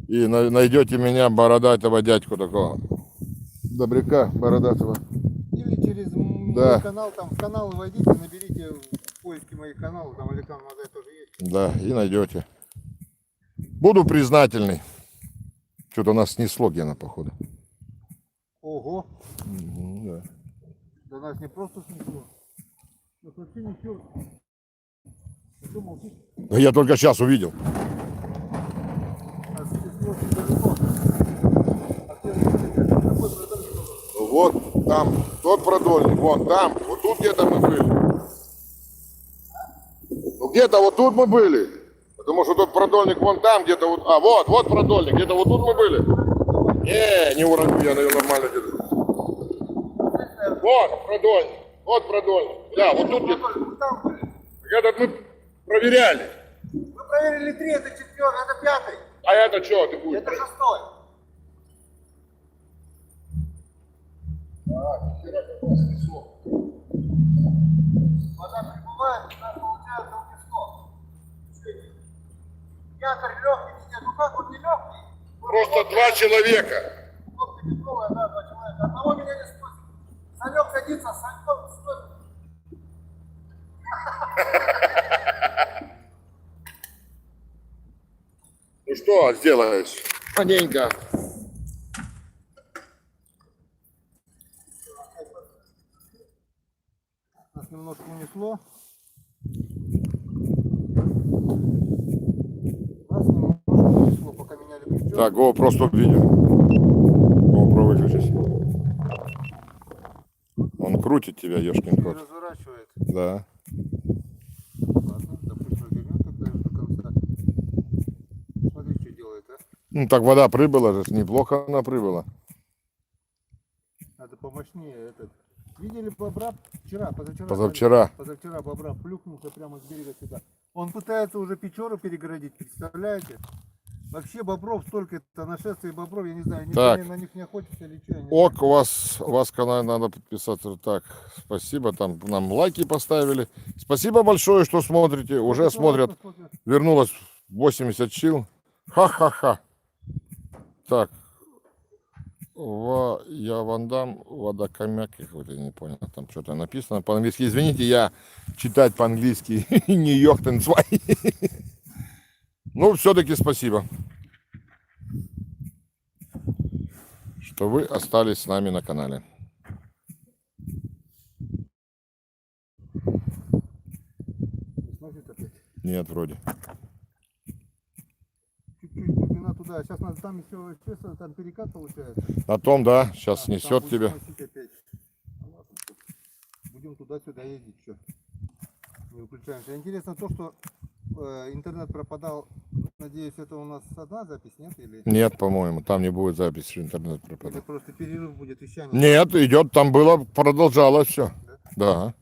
и найдете меня, бородатого дядьку такого. Добряка бородатого. Или через Да. мой канал, там в канал войдите, наберите в поиске моих каналов, там Александр Мазай тоже есть. Да, и найдете. Буду признательный. Что-то нас снесло, Гена, походу. Ого, Да. да нас не просто снесло. Нас вообще ничего. Я думал, Я только сейчас увидел. нас снесло очень далеко. А где какой продолжение? Вот там, тот продольник, вон там, вот тут где-то мы были. Ну где-то вот тут мы были. Потому что тот продольник вон там, где-то вот. А, вот продольник, где-то вот тут мы были. Не уроню, я нормально держу. Вот продольник. Да, вот тут где-то. Мы там были. Этот мы проверяли. Мы проверили 3, это 4, это 5. А это что, ты будешь? Это 6. Вода прибывает, у нас получается унесло. Якорь легкий, нет, ну как он не легкий? Просто 2 человека. Лодка тяжелая, да, 2 человека. Одного меня не спустит. Санек садится, Санек стоит. Ну что сделаешь? Маленько. Нас немножко унесло. Нас немножко унесло, пока меняли крючок. Так, GoPro стоп видео. GoPro выключись. Он крутит тебя, ешкин И кот. разворачивает. Да. Ладно, допустим, вернем тогда до конца. Смотри, что делает, а? Ну так вода прибыла же, неплохо она прибыла. Надо помощнее этот. Видели бобра вчера, Позавчера. Позавчера бобра плюхнулся прямо с берега сюда. Он пытается уже Печору перегородить, представляете? Вообще бобров столько-то, нашествие бобров, я не знаю, никто Так. на них не охотится или что. Ок, у вас канал надо подписаться. Так, спасибо, там нам лайки поставили. Спасибо большое, что смотрите. Уже смотрят. Вернулось 80 чил. Ха-ха-ха. Так. Я Вандам, водокомяк, какой-то, не понял, там что-то написано по-английски. Извините, я читать по-английски не ёхтен свай. Ну, все-таки спасибо, что вы остались с нами на канале. Смотрит опять. Нет, вроде. Чуть-чуть глубина туда. Сейчас надо там еще, честно, там перекат получается. На том, да, сейчас Там снесет будет тебя. сносить опять. Ну ладно, будем туда-сюда ездить, что. Не выключаемся. Интересно то, что интернет пропадал. Надеюсь, это у нас одна запись, нет? Или Нет, по-моему, там не будет записи, что интернет пропадал. просто перерыв будет вещание? Нет, идет, там было, продолжалось все. Да.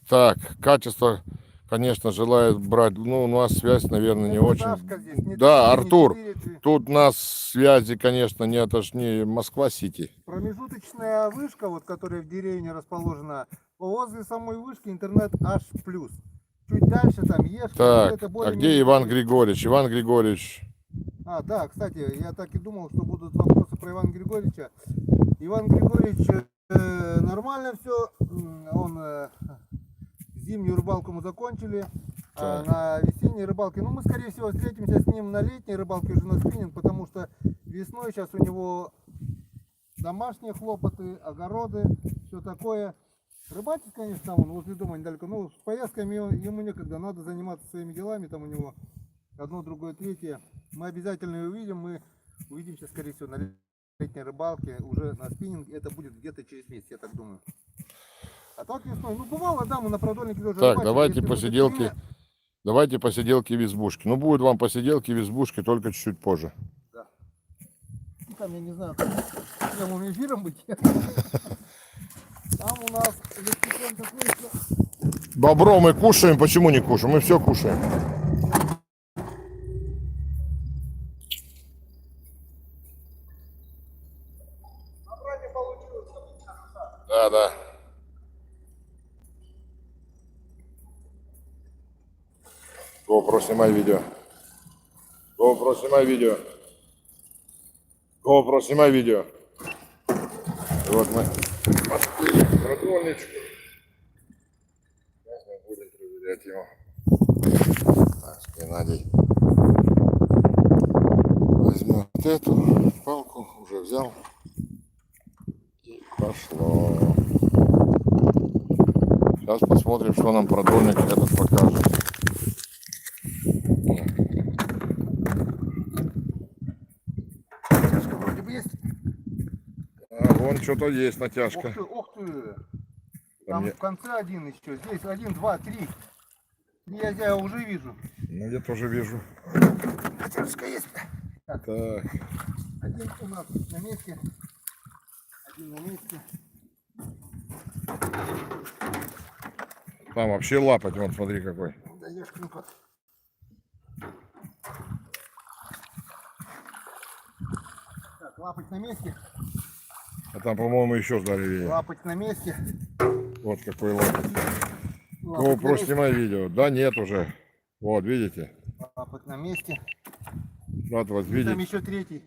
Так, качество, конечно, желает брать. Ну, у нас связь, наверное, не Это очень. Сашка здесь, не Да, 3, не Артур, 4. тут у нас связи, конечно, не это ж не Москва-Сити. Промежуточная вышка, вот, которая в деревне расположена, возле самой вышки интернет H+. Чуть дальше там Ешка. Так, это а более-менее где Иван близко. Григорьевич? Иван Григорьевич. А, да, кстати, я так и думал, что будут вопросы про Ивана Григорьевича. Иван Григорьевич нормально все. Он зимнюю рыбалку мы закончили. А Так. на весенней рыбалке, ну мы скорее всего встретимся с ним на летней рыбалке уже на спиннинг, потому что весной сейчас у него домашние хлопоты, огороды, все такое. Рыбачить, конечно, там он возле дома недалеко, но с поездками ему некогда, надо заниматься своими делами, там у него одно, другое, третье. Мы обязательно увидим, мы увидимся, скорее всего, на летней рыбалке уже на спиннинг, это будет где-то через месяц, я так думаю. А так весной, ну бывало, да, мы на продольнике тоже Так, рыбачили, давайте если будет посиделки. время, Давайте посиделки в избушке. Ну, будут вам посиделки в избушке, только чуть-чуть позже. да. Ну, там, я не знаю, прямым эфиром быть. Там у нас лексикон такой, что... Бобро мы кушаем, почему не кушаем? Мы все кушаем. Да, да. GoPro, снимай видео. GoPro, снимай видео. GoPro, снимай видео. И вот мы подплыли к продольничку. Сейчас мы будем проверять его. Так, Геннадий возьмет эту палку, уже взял. И пошло. Сейчас посмотрим, что нам продольник этот покажет. Натяжка вроде бы есть. А, вон что-то есть натяжка. Ух ты. Да Там мне- в конце один еще. Здесь 1, 2, 3. Я уже вижу. Ну, я тоже вижу. Натяжка есть. Так, Один у нас на месте. Один на месте. там вообще лапать, вон смотри какой. Даешь ну-ка. Так, лапать на месте. А там, по-моему, еще здоровее. Лапать на месте. Вот какой лапать. Лапать на GoPro, месте. снимай видео. Да нет уже. Вот, видите? Лапать на месте. Вот, вот, Там видите. еще третий.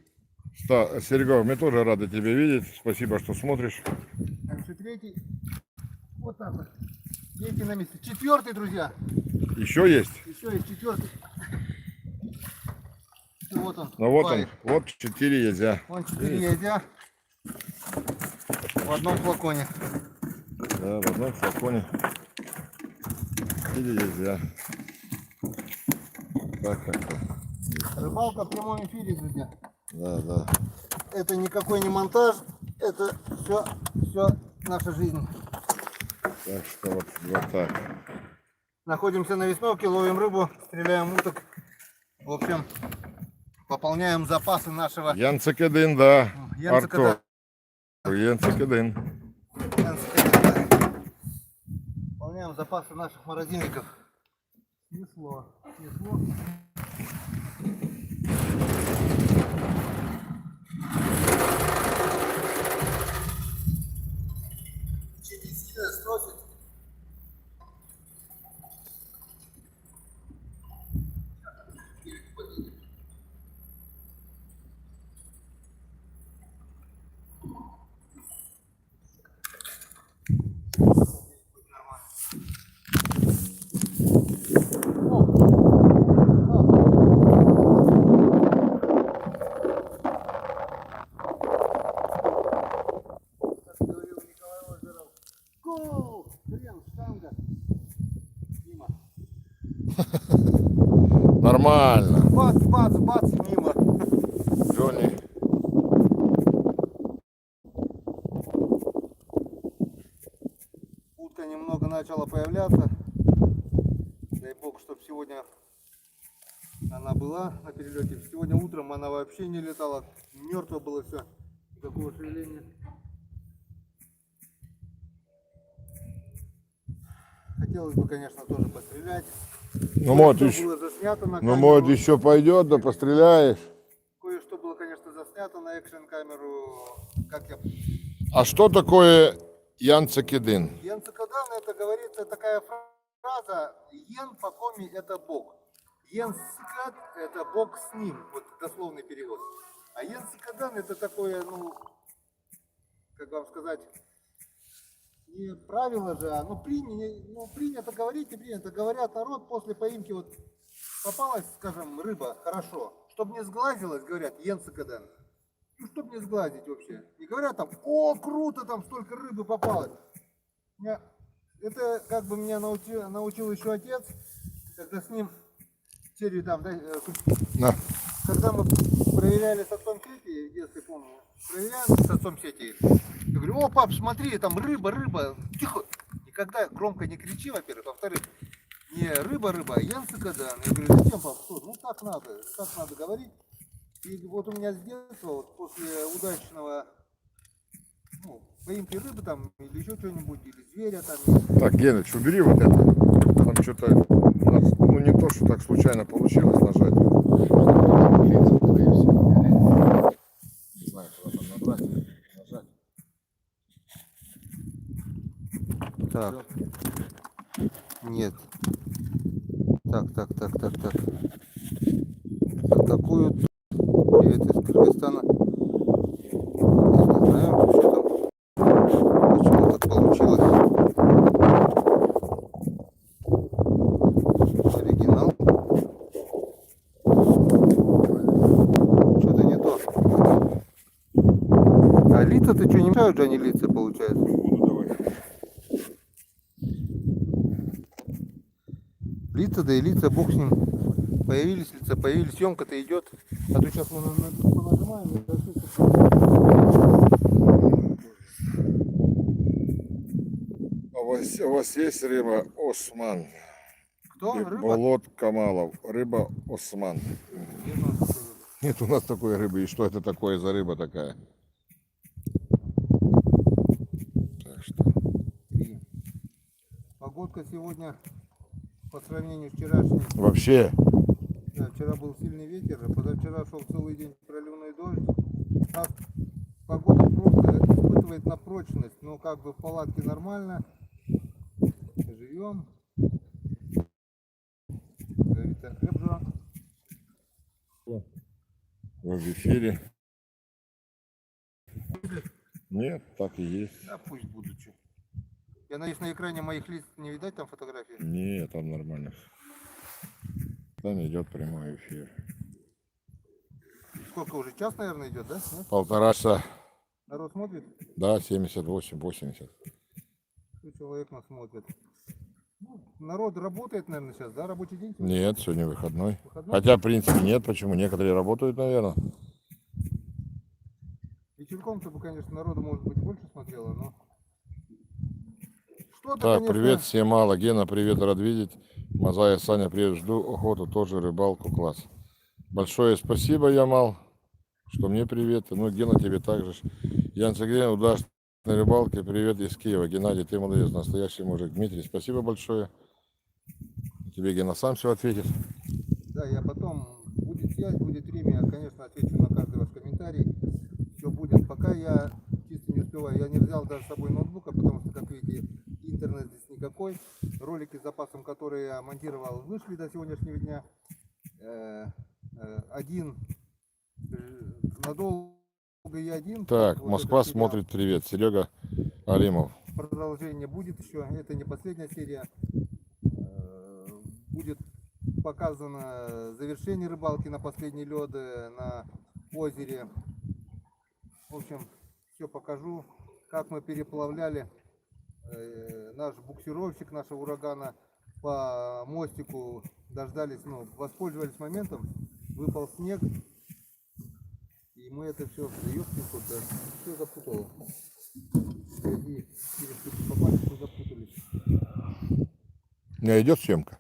Серега, мы тоже рады тебя видеть. Спасибо, что смотришь. Там еще третий. Вот так вот. Третий на месте. Четвертый, друзья. Еще есть? Еще есть четвертый. И вот он. Ну вот плавает. он. Вот 4 езя. Вон 4 езя. В одном флаконе. Да, в одном флаконе. 4 езя. Так, как-то. Рыбалка в прямом эфире, друзья. Да, да. Это никакой не монтаж. Это все наша жизнь. Так что вот так. Находимся на Весновке, ловим рыбу, стреляем уток. В общем, пополняем запасы нашего Янцекедин, да. Янцекедин. Артур. Янцекедин. Пополняем запасы наших морозильников. Снесло. Снесло. Очень сильно сносит. Как говорил Николай Озеров, гоу! Хрен, штанга. Мимо. Нормально. Бац, бац, бац, мимо. Джонни. Утка немного начала появляться. Дай бог, чтобы сегодня она была на перелете. Сегодня утром она вообще не летала. Мертво было все. Никакого шевеления. Хотелось бы, конечно, тоже пострелять. Ну, может, Кое-что еще, было заснято на ну, камеру. может, еще пойдет, да постреляешь. Кое-что было, конечно, заснято на экшен камеру. Как я... А что такое Янцекедин? Янцекадан, это говорится такая фраза. Йен по коми это Бог. Йенцекад это Бог с ним. Вот дословный перевод. А Янцекадан это такое, ну, как вам сказать, не правило же, а принято говорить и принято. Говорят, народ после поимки вот попалась, скажем, рыба, хорошо. Чтобы не сглазилась, говорят, Янцекадан. Ну, чтобы не сглазить вообще. Не говорят там, о, круто, там столько рыбы попалось. Это как бы меня научил еще отец, когда с ним серию там, да, На. когда мы проверяли с отцом сети, в детстве помню, проверяли с отцом сети. Я говорю, о, пап, смотри, там рыба, тихо. Никогда громко не кричи, во-первых, во-вторых, не рыба, а Янсика, да. Я говорю, зачем, пап, что? Ну так надо говорить. И вот у меня с детства, вот после удачного, ну, поимки рыбы там, или еще что-нибудь, или зверя там. Так, Геныч, убери вот это. Там что-то у нас, ну не то, что так случайно получилось нажать. Не знаю, куда там набрать, нажать. Так. Нет. Так. Атакуют. Привет из Кыргызстана. Я не знаю, что там. Почему так получилось. Оригинал. Что-то не то. А лица-то что, не мешают же они лица, получается? Буду давай. Лица, да и лица, бог с ним. Появились лица, появились, съемка-то идет. А то сейчас мы понажимаем и У вас есть рыба Осман? Кто? Рыба? Болот Камалов. Рыба Осман. Нет у нас такой рыбы. И что это такое за рыба такая? Так что. Погодка сегодня по сравнению с вчерашней. Вообще. Да, вчера был сильный ветер, а позавчера шел целый день проливной дождь. Сейчас погода просто испытывает на прочность, но как бы в палатке нормально. Живем. Говорит, Эбжа. В эфире. Нет, так и есть. Да пусть будут. Что. Я надеюсь, на экране моих лиц не видать там фотографии? Нет, там нормально. Там идет прямой эфир. Сколько уже? Час, наверное, идет, да? Нет? 1,5 часа. Народ смотрит? Да, 78, 80. Человек нас смотрит. Ну, народ работает, наверное, сейчас, да? Рабочий день? Сегодня? Нет, сегодня выходной. Выходной? Хотя, в принципе, нет. Почему? Некоторые работают, наверное. Вечерком-то бы, конечно, народу, может быть, больше смотрело, но... Что-то, Так, конечно... привет, всем мало. Гена, привет, рад видеть. Мазая, Саня, привет, жду охоту, тоже рыбалку, класс. Большое спасибо, Ямал, что мне привет. Ну, Гена, тебе также. Ян Сергей, удачной рыбалки, привет из Киева. Геннадий, ты молодец, настоящий мужик. Дмитрий, спасибо большое. Тебе Гена сам все ответит. Да, я потом, будет связь, будет время, я, конечно, отвечу на каждый ваш комментарий. Все будет. Пока я чисто не успеваю. Я не взял даже с собой ноутбука, потому что, как видите, интернет здесь никакой. Ролики с запасом, которые я монтировал, вышли до сегодняшнего дня. Один надолго и один. Так, Вот Москва этот сериал. смотрит, привет. Серега Алимов. Продолжение будет еще. Это не последняя серия. Будет показано завершение рыбалки на последние лёды на озере. В общем, все покажу, как мы переплавляли наш буксировщик нашего урагана по мостику. Дождались, ну, воспользовались моментом, выпал снег, и мы это все все запутало. И через попали, мы запутались. У меня идет съемка.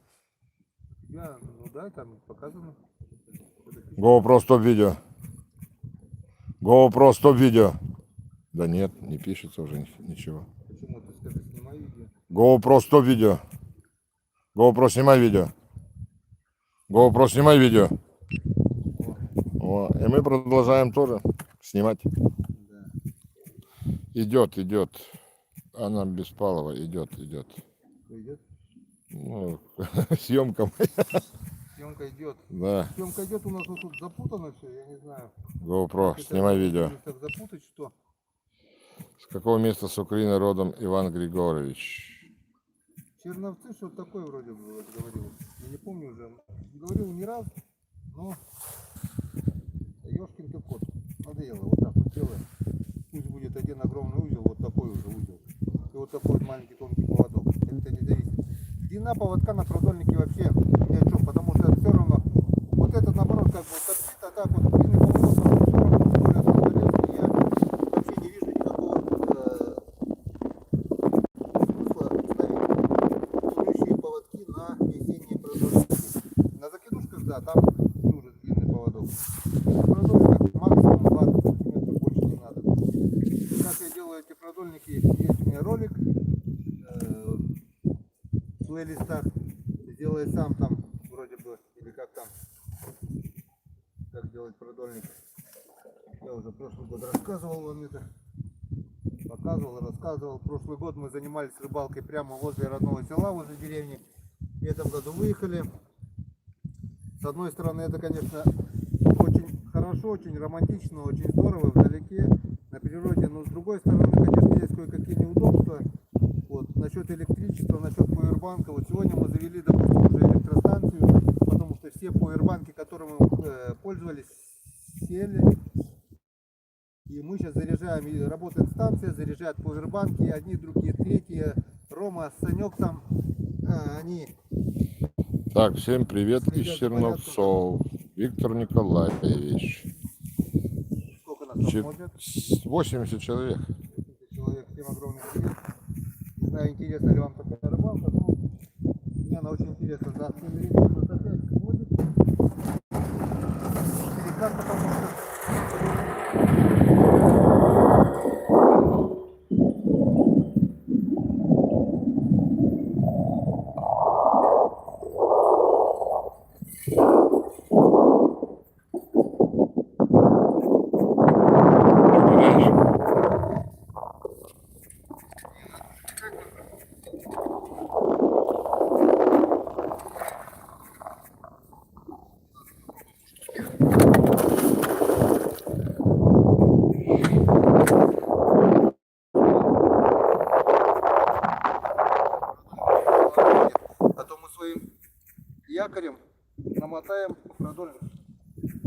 Я, ну да, там показано. GoPro стоп видео. GoPro стоп видео. Да нет, не пишется уже ничего. Почему ты скажи, снимай видео? GoPro стоп видео. GoPro снимай видео. GoPro снимай видео. О, и мы продолжаем тоже снимать. Да. Идет. Анна Беспалова идет. Что идет? Ну, съемка моя. Съемка идет. Да. Съемка идет, у нас вот тут запутано все, я не знаю. GoPro, Как это снимай видео. так запутать, что? С какого места с Украины родом Иван Григорьевич? Черновцы, что такое вроде бы говорил. Я не помню уже. Говорил не раз, но ёшкин ты кот. Надоело. Вот так вот делаем. Пусть будет один огромный узел, вот такой уже узел. И вот такой вот маленький тонкий поводок. Это не зависит. Длина поводка на продольнике вообще ни о чем, потому что все равно вот этот наоборот как бы торчит, а так вот длинный поводок продольники есть у меня ролик в плейлистах. Сделай сам там, вроде бы, или как там, как делать продольник. Я уже прошлый год рассказывал вам это. Показывал, рассказывал. Прошлый год мы занимались рыбалкой прямо возле родного села, возле деревни. В этом году выехали. С одной стороны, это, конечно, очень хорошо, очень романтично, очень здорово, вдалеке, на природе. Но с другой стороны, конечно, есть кое-какие неудобства. Вот, насчет электричества, насчет пауэрбанка. Вот сегодня мы завели, допустим, уже электростанцию, потому что все пауэрбанки, которыми мы пользовались, сели. И мы сейчас заряжаем, и работает станция, заряжают пауэрбанки, одни, другие, третьи. Рома, Санек там, они... Так, всем привет из Следят за Черновцов. Виктор Николаевич. Сколько нас там смотрят? 80 человек. 30 человек, всем огромный привет. Не знаю, интересна ли вам такая рыбалка, но мне она очень интересна. За всем временем нас опять сводит. Перекат, потому что... А то мы своим якорем намотаем продольник.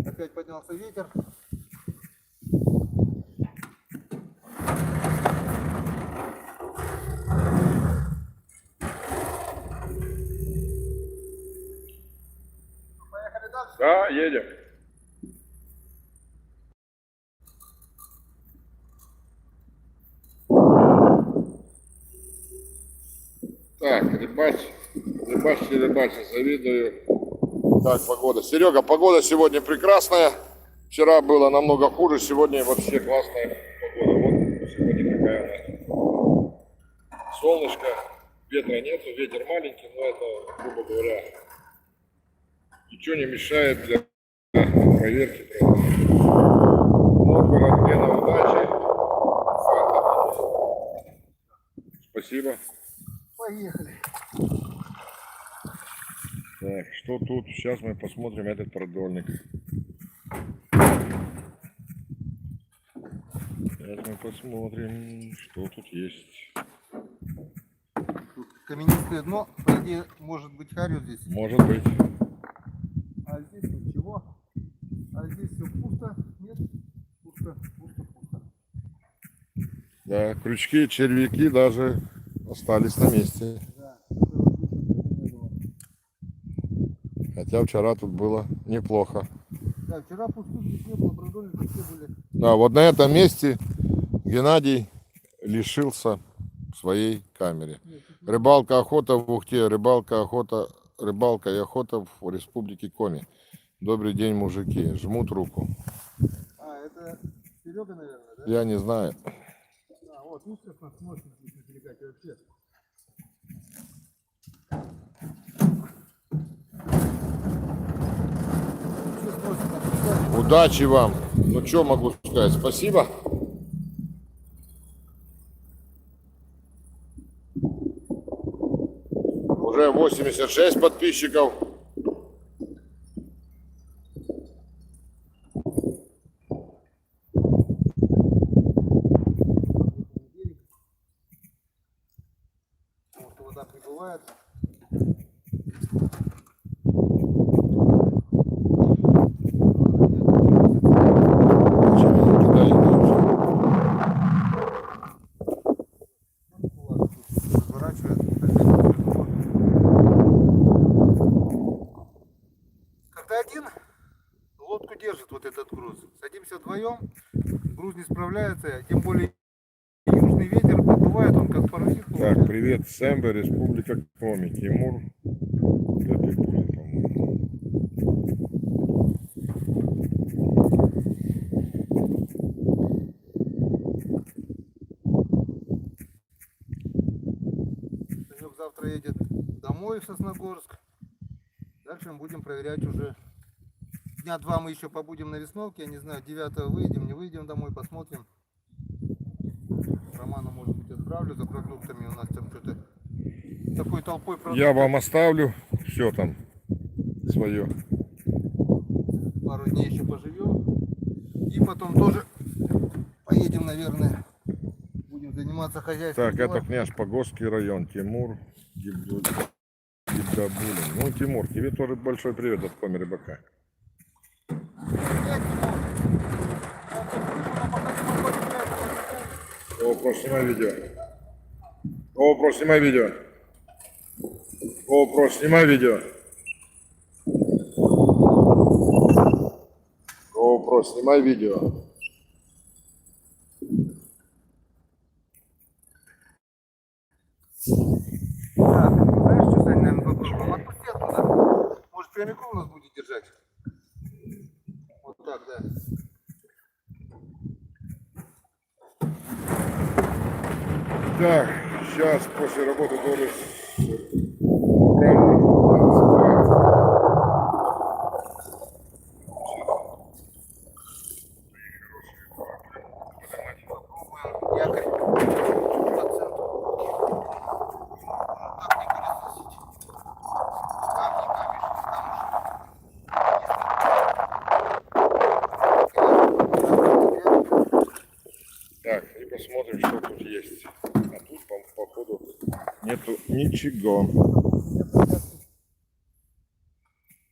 Опять поднялся ветер. Поехали дальше. Да, едем. Так, рыбачь, завидую. Так, погода. Серега, погода сегодня прекрасная. Вчера было намного хуже, сегодня вообще классная погода. Вот сегодня такая у нас. Солнышко, ветра нету, ветер маленький, но это, грубо говоря, ничего не мешает для проверки. Много Гена, удачи. Спасибо. Поехали. Так, что тут? Сейчас мы посмотрим этот продольник. Сейчас мы посмотрим, что тут есть. Тут каменистое дно, по идее, может быть харю здесь. Может быть. А здесь ничего. А здесь все пусто. Нет, пусто, пусто, пусто. Да, крючки, червяки даже остались на месте. Да, это вот здесь вот не было. Хотя вчера тут было неплохо. Да, вчера пустых здесь не было, продольники все были. Да, вот на этом месте Геннадий лишился своей камеры. Рыбалка, охота в Ухте, рыбалка и охота в Республике Коми. Добрый день, мужики. Жмут руку. А, это Серега, наверное, да? Я не знаю. А, вот, видишь, как нас носит здесь на перекате вообще. Вообще сносит на перекате. Удачи вам. Ну, что могу сказать? Спасибо. Уже 86 подписчиков. Берег. Потому что вода прибывает. Разворачивает. Когда один лодку держит вот этот груз, садимся вдвоем, груз не справляется, тем более южный ветер поддувает, он как паразит. Так, привет, Сэмбе, Республика Коми, Тимур. Это будет, по-моему. завтра едет домой в Сосногорск. Дальше мы будем проверять уже. Дня 2 мы еще побудем на Весновке. Я не знаю, 9 выйдем, не выйдем домой, посмотрим. Романа, может быть, отправлю за продуктами. У нас там что-то такой толпой продуктов. Я вам оставлю все там свое. Пару дней еще поживем. И потом тоже поедем, наверное. Будем заниматься хозяйством. Так, это княж Погосский район, Тимур Гибдабулин. Ну, Тимур, тебе тоже большой привет от Коми Рыбака. GoPro, снимай видео. GoPro, снимай видео. GoPro, снимай видео. GoPro, снимай видео. Так, знаешь, что, Сань, наверное, попробуем? Отпусти оттуда. Может, прямиком у нас будет держать? Вот так, да. Так, сейчас после работы тоже Попробуем якорь по центру. Так не будет сносить. Камни, камешки, Так, и посмотрим, что тут есть. А тут, походу, нету ничего.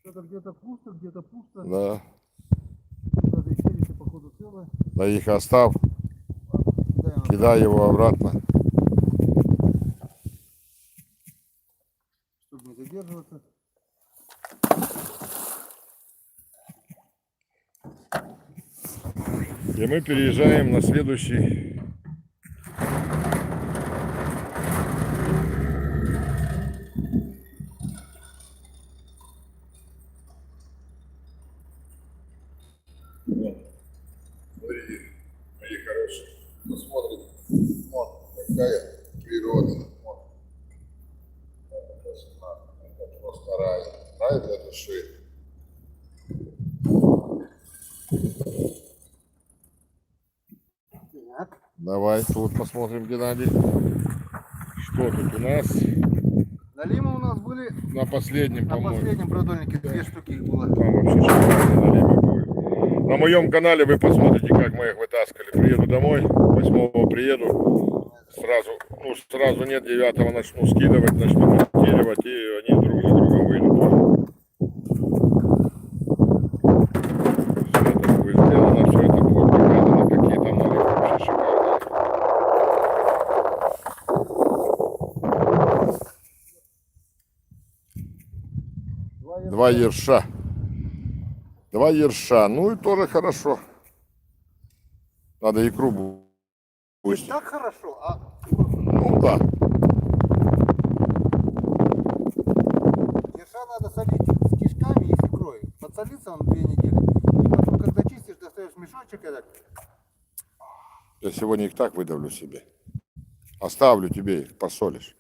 Что-то где-то пусто, где-то пусто. Да, Даже селище, походу, целое. да их оставь, Да, кидай его обратно. чтобы не задерживаться. И мы переезжаем на следующий. Вот. Смотрите, мои хорошие. Посмотрите. Вот какая природа. Вот. Это красота. Это просто рай. Рай для души. Так. Давай тут посмотрим, Геннадий. Что тут у нас? Налимы у нас были На последнем, на по-моему. последнем продольнике. 2 штуки их было. Там вообще шикарно налимы были. На моем канале вы посмотрите, как мы их вытаскивали. Приеду домой, 8-го приеду. Сразу нет, 9-го начну скидывать, начну монтировать, и они друг за другом выйдут. Все это будет сделано, все это будет показано, какие там налимы вообще шикарные. Два ерша. Два ерша. Ну и тоже хорошо. Надо икру Не пусть. так хорошо, а Ну да. ерша надо солить с кишками и с икрой. Подсолится он 2 недели. И потом, когда чистишь, достаешь мешочек этот. Я сегодня их так выдавлю себе. Оставлю тебе их, посолишь.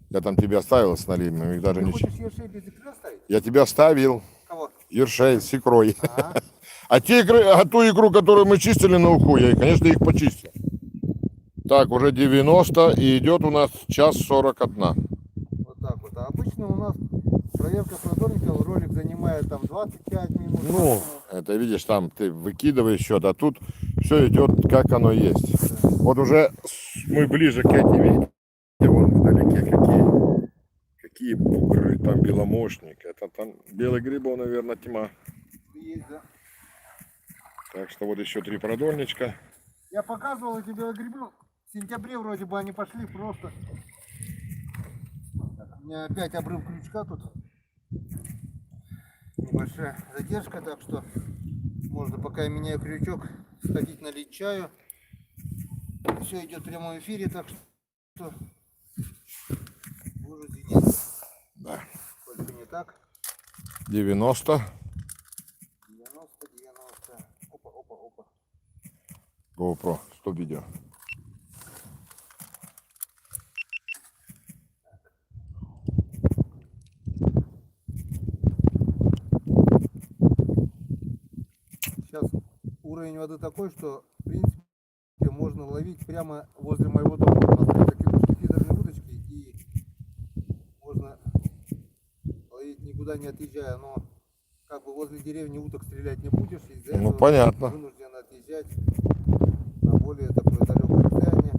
Я там тебе оставил с налимами, их даже Ты не... хочешь ершей без икры оставить? Я тебе оставил Кого? ершей с икрой. Ага. А ту икру, которую мы чистили на уху, я, конечно, их почистил. Так, уже 90 и идет у нас 1:41. Вот так вот. А обычно у нас проверка продольников, ролик занимает там 25 минут. Ну, максимум. это видишь, там ты выкидываешь счет, а тут все идет как оно есть. Вот уже мы ближе к этим, видите, вон вдалеке какие бугры, там беломошник, это там белый грибов, наверное, тьма. Есть, да. Так что вот еще 3 продольничка. Я показывал тебе грибы. В сентябре вроде бы они пошли просто. Так, у меня опять обрыв крючка тут. Небольшая задержка, так что можно, пока я меняю крючок, сходить налить чаю. Все идет в прямом эфире, так что буду извиняться. Да. Только не так. 90. 90. Опа. GoPro, 100 видео. сейчас уровень воды такой, что в принципе можно ловить прямо возле моего дома. У нас такие фидерные удочки, и можно ловить никуда не отъезжая, но как бы возле деревни уток стрелять не будешь, из-за Ну, этого понятно. вынужден отъезжать на более такое далекое расстояние.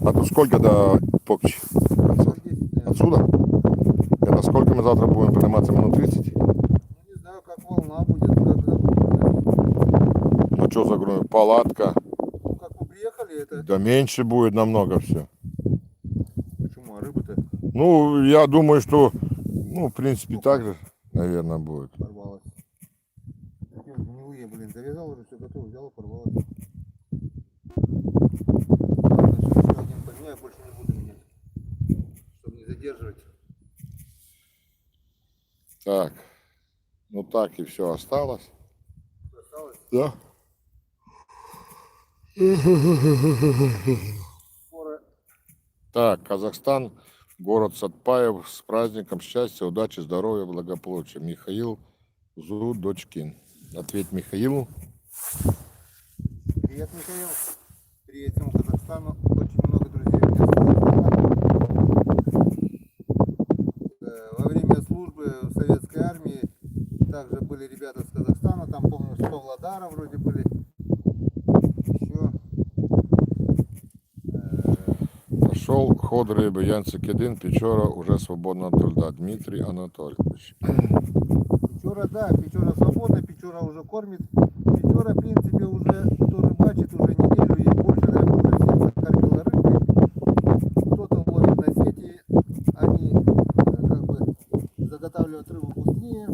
А тут сколько до Покчи? Часов 10, наверное. Отсюда? Это сколько мы завтра будем подниматься? Минут 30? Ну, не знаю, как волна будет, как запутанная. Ну что за грунт? Палатка. Ну, как мы приехали, это... Да меньше будет намного все. Почему? А рыба-то Ну, я думаю, что, ну, в принципе, так же, наверное, будет. порвалась. Такие вот гнилые, блин, завязал уже, все готово, взял и порвалась. Ладно, сейчас еще один поменяю, больше не буду менять, чтобы не задерживать. Так. Ну так и все осталось. Осталось. Да. Скоро Так, Казахстан, город Сатпаев, с праздником счастья, удачи, здоровья, благополучия. Михаил Зудочкин. Ответь Михаилу. привет, Михаил. Привет всему Казахстану. Очень много друзей у меня с Казахстана. Во время службы в советской армии также были ребята с Казахстана. Там, помню, с Павлодара вроде были. Еще. Пошел ход рыбы. Янцик-1, Печора уже свободна от льда. Дмитрий Анатольевич. Печора, да, Печора свободна, Печора уже кормит. Печора, в принципе, уже кто рыбачит уже неделю и больше, наверное, уже всех закормила рыбой. Кто-то ловит на сети, они как бы заготавливают рыбу быстрее.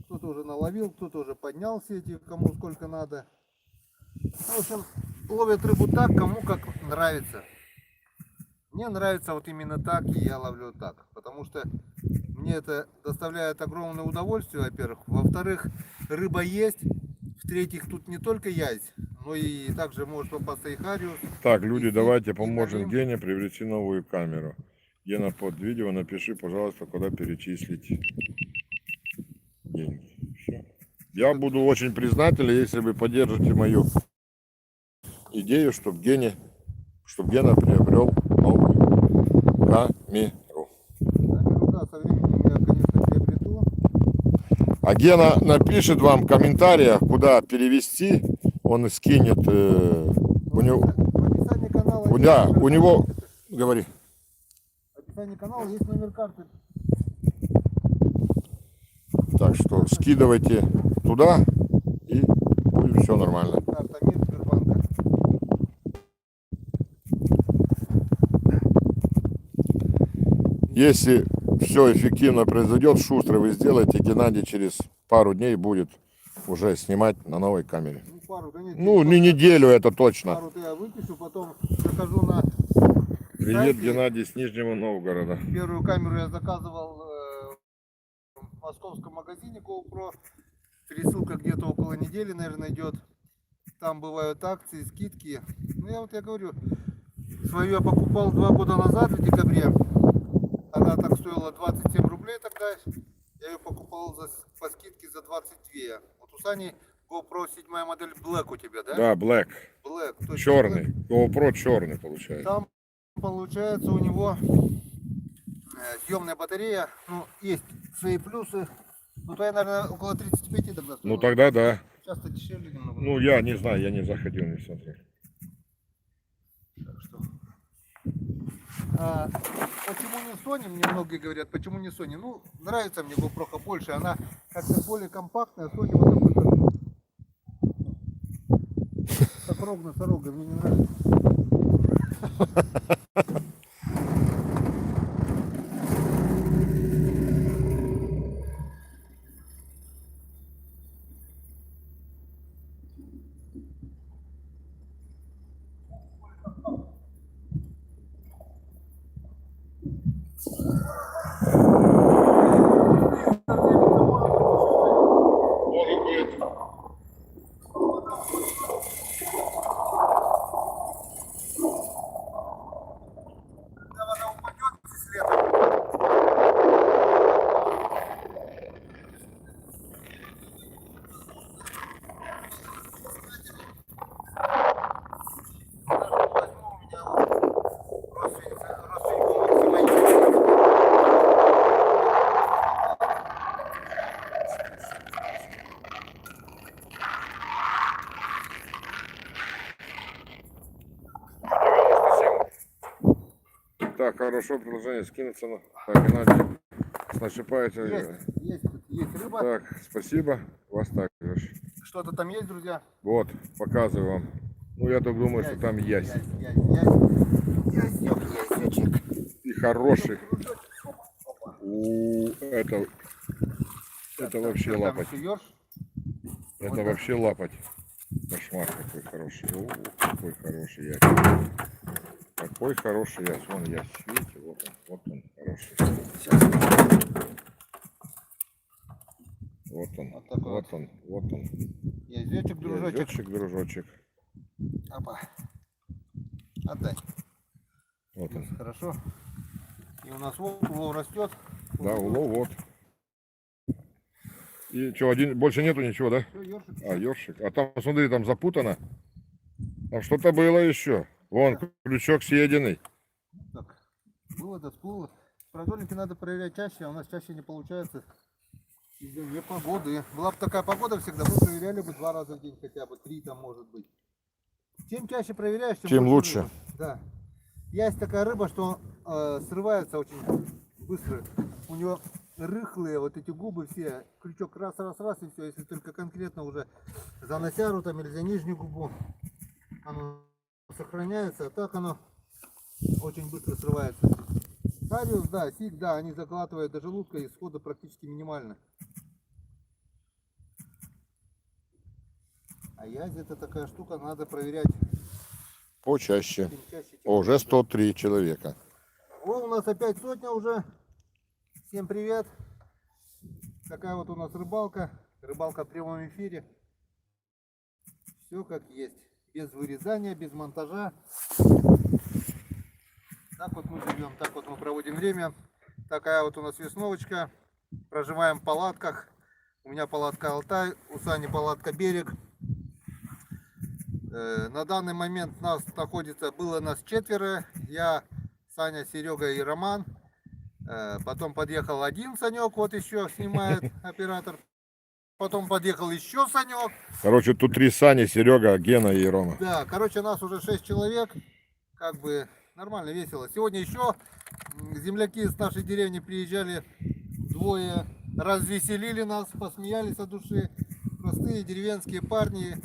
Кто-то уже наловил, кто-то уже поднял сети, кому сколько надо. В общем, ловят рыбу так, кому как нравится. Мне нравится вот именно так, и я ловлю так. Потому что мне это доставляет огромное удовольствие, во-первых. Во-вторых, рыба есть. В-третьих, тут не только язь, но и также может попасться и хариус. Так, люди, И давайте и поможем налим. Гене приобрести новую камеру. Гена, под видео напиши, пожалуйста, куда перечислить деньги. Всё. Я буду очень признателен, если вы поддержите мою идею, чтобы Гена приобрел новую камеру. Камеру, да, со временем я, конечно, приобрету. А Гена напишет вам в комментариях, куда перевести, он скинет. У него, В описании канала есть да, номер у него, карты. говори. В описании канала есть номер карты. Так что скидывайте туда, и будет все нормально. Карта МИР Сбербанка. Если все эффективно произойдет, шустро вы сделаете, Геннадий через пару дней будет уже снимать на новой камере. Ну, пару, да нет, Ну, не неделю, это точно. пару-то я выпишу, потом закажу на Привет, сайте. Геннадий с Нижнего Новгорода. Первую камеру я заказывал в московском магазине GoPro. Пересылка где-то около недели, наверное, идет. Там бывают акции, скидки. Ну, я говорю, свою я покупал 2 года назад, в декабре. Она так стоила 27 рублей тогда. Я ее покупал по скидке за 22. Вот у Сани GoPro 7 модель Black у тебя, да? Да, Black. Black, точно, Черный. Black. GoPro черный получается. Там получается у него съемная батарея. Ну, есть свои плюсы. Ну, твоя, наверное, около 35 тогда стоила. Ну тогда да. Сейчас-то дешевле немного. Ну я не знаю, я не заходил, не смотрел. Так что... почему не Sony, мне многие говорят, почему не Sony? Ну, нравится мне GoPro больше, она как-то более компактная, Sony вот такой как рог носорога, мне не нравится. Может быть. Так, хорошо, предложение скинуться. Так, Геннадий, насыпаете. Есть рыба. Так, спасибо. Вас также. Что-то там есть, друзья? Вот, показываю вам. Ну, я так думаю, что там есть. Ясечек. И хороший. Это вообще Там лапоть. еще ёрш. Это вообще лапоть. Кошмар какой хороший. О, какой хороший ясь. Какой хороший ясь. Вон ясь. Видите, вот он хороший. Вот он, Вот такой вот он, вот он. Язычек, дружочек. Язычек, дружочек. Опа. Отдай. Вот он. Хорошо. И у нас улов растет. Да, улов вот. И что, один, больше нету ничего, да? Все, ёршик. А, ёршик. А там, смотри, там запутано. Там что-то было еще. Вон, крючок съеденный. Так, было, да всплыло. Продольники надо проверять чаще, а у нас чаще не получается из-за непогоды. Была бы такая погода всегда, мы проверяли бы 2 раза в день, хотя бы 3 там может быть. Чем чаще проверяешь, Тем больше лучше. рыбы. Да. Есть такая рыба, что срывается очень быстро. У него рыхлые вот эти губы все, крючок раз, и все. Если только конкретно уже за носяру там или за нижнюю губу, оно сохраняется, а так оно очень быстро срывается. Хариус, да, сик, да, они закладывают до желудка, и исхода практически минимально. А язь это такая штука, надо проверять Почаще. чем чаще. Тем О, уже лучше. 103 человека. О, у нас опять сотня уже. Всем привет. Такая вот у нас рыбалка. Рыбалка в прямом эфире. Все как есть. Без вырезания, без монтажа. Так вот мы живем, так вот мы проводим время. Такая вот у нас весновочка. Проживаем в палатках. У меня палатка Алтай, у Сани палатка Берег. На данный момент было нас 4. Я, Саня, Серега и Роман. Потом подъехал один Санек, вот еще снимает оператор. Потом подъехал еще Санек. Короче, тут 3 Сани, Серега, Гена и Рома. Да, короче, нас уже 6 человек. Как бы нормально, весело. Сегодня еще земляки с нашей деревни приезжали 2. Развеселили нас, посмеялись от души. Простые деревенские парни.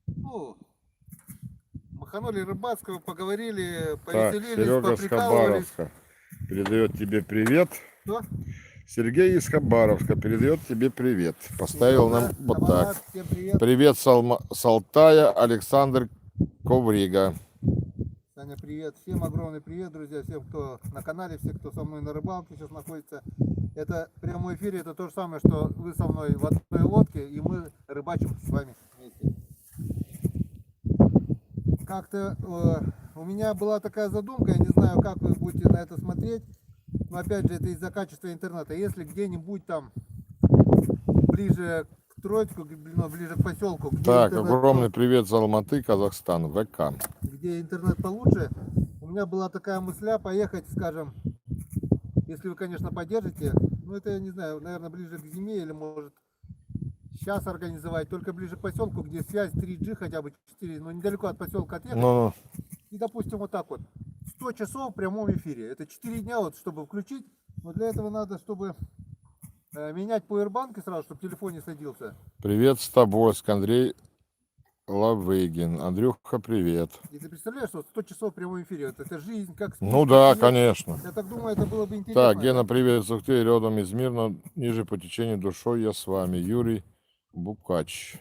Ну, маханули рыбацкого, поговорили, Так, повеселились, Серега с поприкалывались. Хабаровска передает тебе привет. Что? Сергей из Хабаровска передает тебе привет. Поставил нам Серега, вот Хабарат, так. всем привет. Привет с Алтая, Александр Коврига. Саня, привет. Всем огромный привет, друзья. Всем, кто на канале, все, кто со мной на рыбалке сейчас находится. Это в прямом эфире, это то же самое, что вы со мной в одной лодке, и мы рыбачим с вами вместе. Как-то у меня была такая задумка, я не знаю, как вы будете на это смотреть, но опять же, это из-за качества интернета. Если где-нибудь там ближе к Троицку, ближе к поселку, где Так, интернет огромный привет с Алматы, Казахстан, ВК. где интернет получше, у меня была такая мысля поехать, скажем, если вы, конечно, поддержите, ну это, я не знаю, наверное, ближе к зиме или может сейчас организовать, только ближе к поселку, где связь 3G хотя бы 4, но недалеко от поселка отъехать. Ну, И, допустим, вот так вот, 100 часов в прямом эфире. Это 4 дня, вот, чтобы включить. Но для этого надо, чтобы менять пауэрбанки сразу, чтобы телефон не садился. привет с Тобольск, Андрей Лавыгин. Андрюха, привет. И ты представляешь, что 100 часов в прямом эфире, вот это жизнь, как... Ну да, спички. конечно. Я так думаю, это было бы интересно. Так, Гена, привет с Ухты, рядом из Мирно, ниже по течению душой я с вами. Юрий Букач.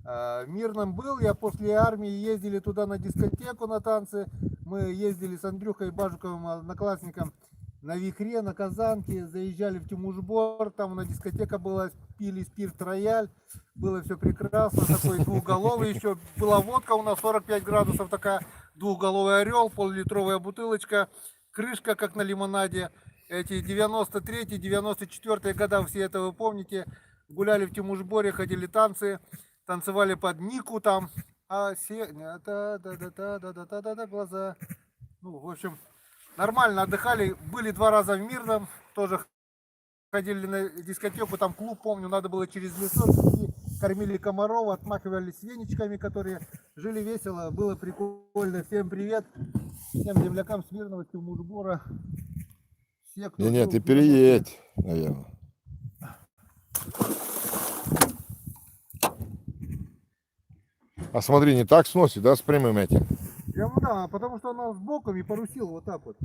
В Мирном был, я после армии ездили туда на дискотеку, на танцы. Мы ездили с Андрюхой Бажуковым, одноклассником, на Вихре, на Казанке, заезжали в Тимушбор, там на дискотека была, пили спирт рояль, было все прекрасно, такой двухголовый еще, была водка у нас 45 градусов, такая двухголовый орел, пол-литровая бутылочка, крышка как на лимонаде, эти 93-94 года, все это вы помните, гуляли в Тимушборе, ходили танцы, танцевали под Нику там, а глаза, ну, в общем, нормально отдыхали, были 2 раза в Мирном, тоже ходили на дискотеку, там клуб, помню, надо было через лесок идти, кормили комаров, отмахивались веничками, которые жили весело, было прикольно, всем привет. Всем землякам Смирновости, Мужбора. Все, кто Не, жил ты в Смирновости. переедь, наверное. А смотри, не так сносит, да, с прямым этим? Прямо да, потому что она сбоку и парусила вот так вот.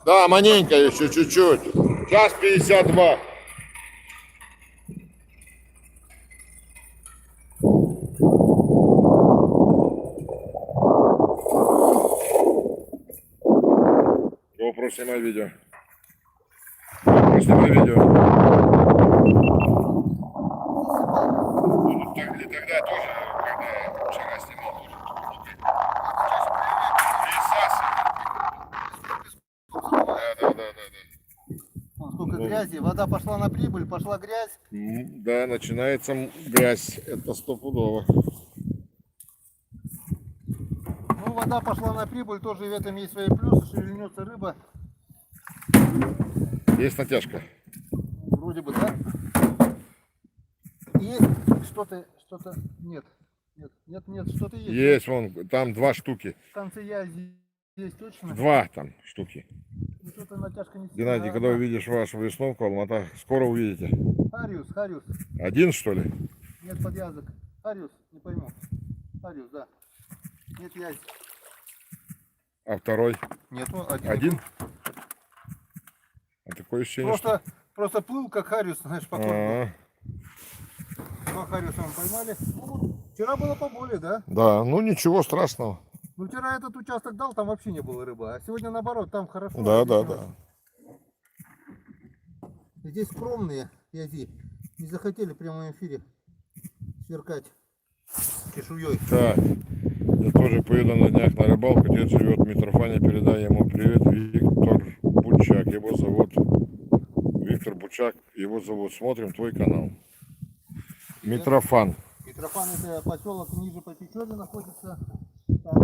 Да, маленько еще, чуть-чуть. Час 52. GoPro снимай видео. GoPro снимай видео. Ну, так, и тогда тоже, когда вчера снимал, тоже. Да. Вон сколько Ну. грязи, вода пошла на прибыль, пошла грязь. Да, начинается грязь. Это стопудово. Ну, вода пошла на прибыль, тоже в этом есть свои плюсы, шевельнется рыба. Есть натяжка. Вроде бы, да? Есть что-то, нет. Нет, что-то есть. Есть, вон, там 2 штуки. В конце язи есть точно. 2 там штуки. Ну, что-то натяжка не Геннадий, сильно. когда увидишь вашу весновку, Алмата, скоро увидите. Хариус. Один, что ли? Нет подвязок. Хариус, не пойму. Хариус, да. Нет язи. А второй? Нету, Один? А такое ощущение, что... Просто плыл как Хариус, знаешь, по кругу. А, Два Хариуса мы поймали. Ну, вчера было поболее, да? да, ну ничего страшного. Ну, вчера этот участок дал, там вообще не было рыбы. А сегодня наоборот, там хорошо. Да. Здесь скромные язи. Не захотели в прямом эфире сверкать чешуей. Так, я тоже поеду на днях на рыбалку. Дед живет в Митрофане, передай ему привет. Виктор Бучак, его зовут. Виктор Бучак, его зовут. Смотрим твой канал. Митрофан. Митрофан — это поселок ниже по Печоре находится. Там.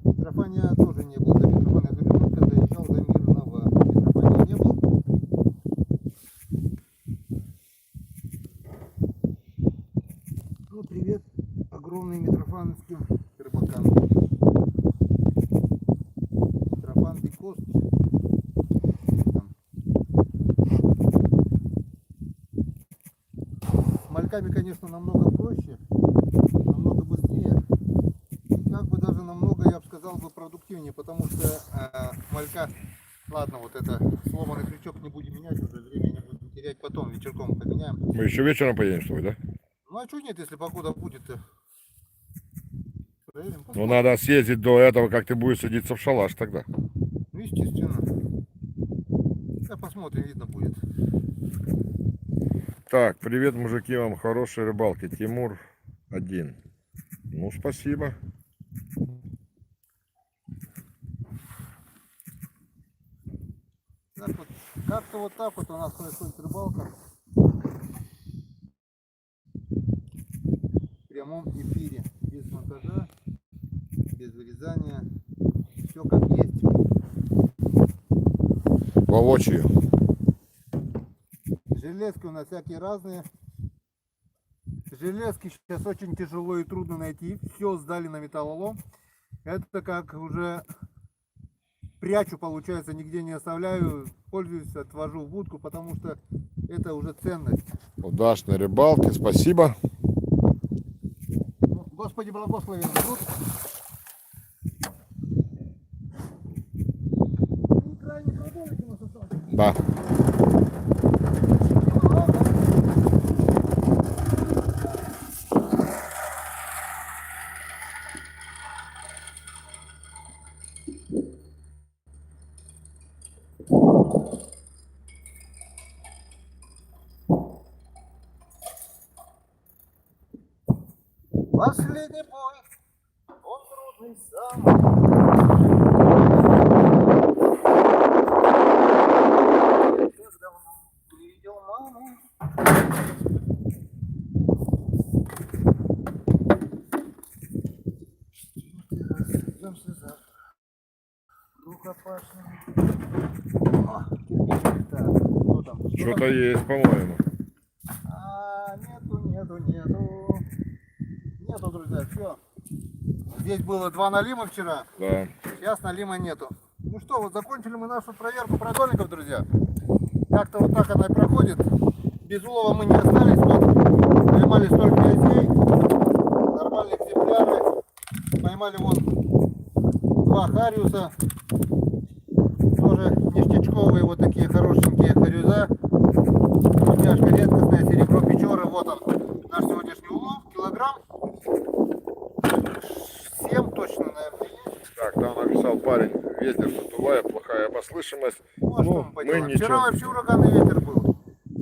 В Митрофане я тоже не был. До Митрофана я говорю, когда езжал до Мирного. В Митрофане я не был. Ну, привет огромный митрофановским рыбакам. Митрофан Бекост. С мальками, конечно, намного проще, намного быстрее. И как бы даже намного, я бы сказал, бы продуктивнее, потому что малька, ладно, вот это сломанный крючок не будем менять, уже время не будем терять, потом вечерком поменяем. Мы еще вечером поедем с тобой, да? Ну а что нет, если погода будет-то? Проверим, Ну посмотрим. надо съездить до этого, как ты будешь садиться в шалаш тогда. Ну, естественно. Да, посмотрим, видно будет. Так, привет, мужики, вам хорошей рыбалки. Тимур 1. Ну, спасибо. Так вот, как-то вот так вот у нас происходит рыбалка. В прямом эфире, без монтажа, без вырезания, все как есть. Воочию. Железки у нас всякие разные. Железки сейчас очень тяжело и трудно найти. Все сдали на металлолом. Это как уже прячу, получается, нигде не оставляю. Пользуюсь, отвожу в будку, потому что это уже ценность. Удачной рыбалки, спасибо. Ну, Господи, благослови нас тут. И крайне продолжите у нас осталось. Да. Последний бой, он трудный сам. Как давно не видел маму. Идем завтра. Рукопашный. Что-то есть, по-моему. Нету. Нету, друзья, все. Здесь было 2 налима вчера, Да. сейчас налима нету. Ну что, вот закончили мы нашу проверку продольников, друзья. Как-то вот так она и проходит. Без улова мы не остались. Вот, поймали столько язей, нормальные экземпляры. Поймали вон 2 хариуса. Тоже ништячковые, вот такие хорошенькие харюза. Вкусняшка редкостная, серебро печора. Вот он, наш сегодняшний улов. Килограмм 7 точно, наверное, есть. Так, там написал парень, ветер задувая, плохая обослышимость. Ну, а что Ну, мы мы поделаем? Вчера ничего. вообще ураганный ветер был.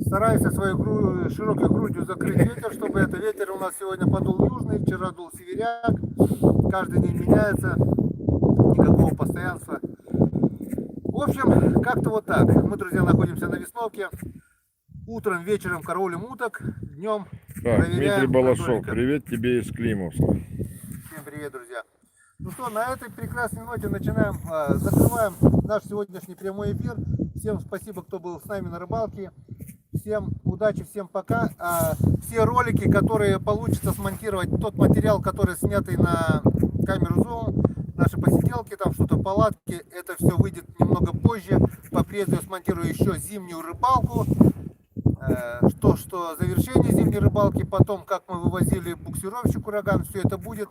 Старайся своей широкой грудью закрыть ветер, чтобы это ветер у нас сегодня подул южный, вчера дул северяк. Каждый день меняется, никакого постоянства. В общем, как-то вот так. Мы, друзья, находимся на Весновке. Утром, вечером караулим уток, днем Так, Дмитрий проверяем Балашов, продольников. привет тебе из Климовска. Всем привет, друзья. Ну что, на этой прекрасной ноте начинаем, закрываем наш сегодняшний прямой эфир. Всем спасибо, кто был с нами на рыбалке. Всем удачи, всем пока. Все ролики, которые получится смонтировать, тот материал, который снятый на камеру Zoom, наши посиделки, там что-то палатки, это все выйдет немного позже. По приезду я смонтирую еще зимнюю рыбалку. Что завершение зимней рыбалки, потом как мы вывозили буксировщик ураган, все это будет.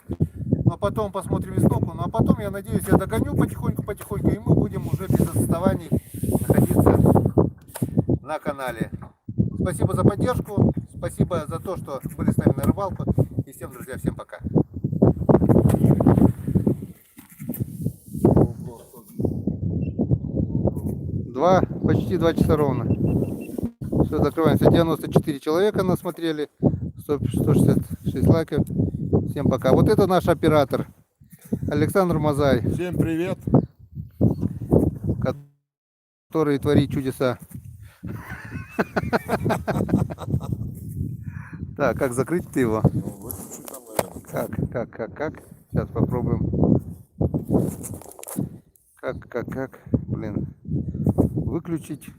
Но потом посмотрим весновку. Ну а потом, я надеюсь, я догоню потихоньку, и мы будем уже без отставаний находиться на канале. Спасибо за поддержку, спасибо за то, что были с нами на рыбалку. И всем, друзья, всем пока. Почти 2 часа ровно. Все, закрываемся. 94 человека нас смотрели, 166 лайков. Всем пока. Вот это наш оператор Александр Мазай, Всем привет. который творит чудеса. Так, как закрыть ты его? Как? Сейчас попробуем. Как? Блин. Выключить.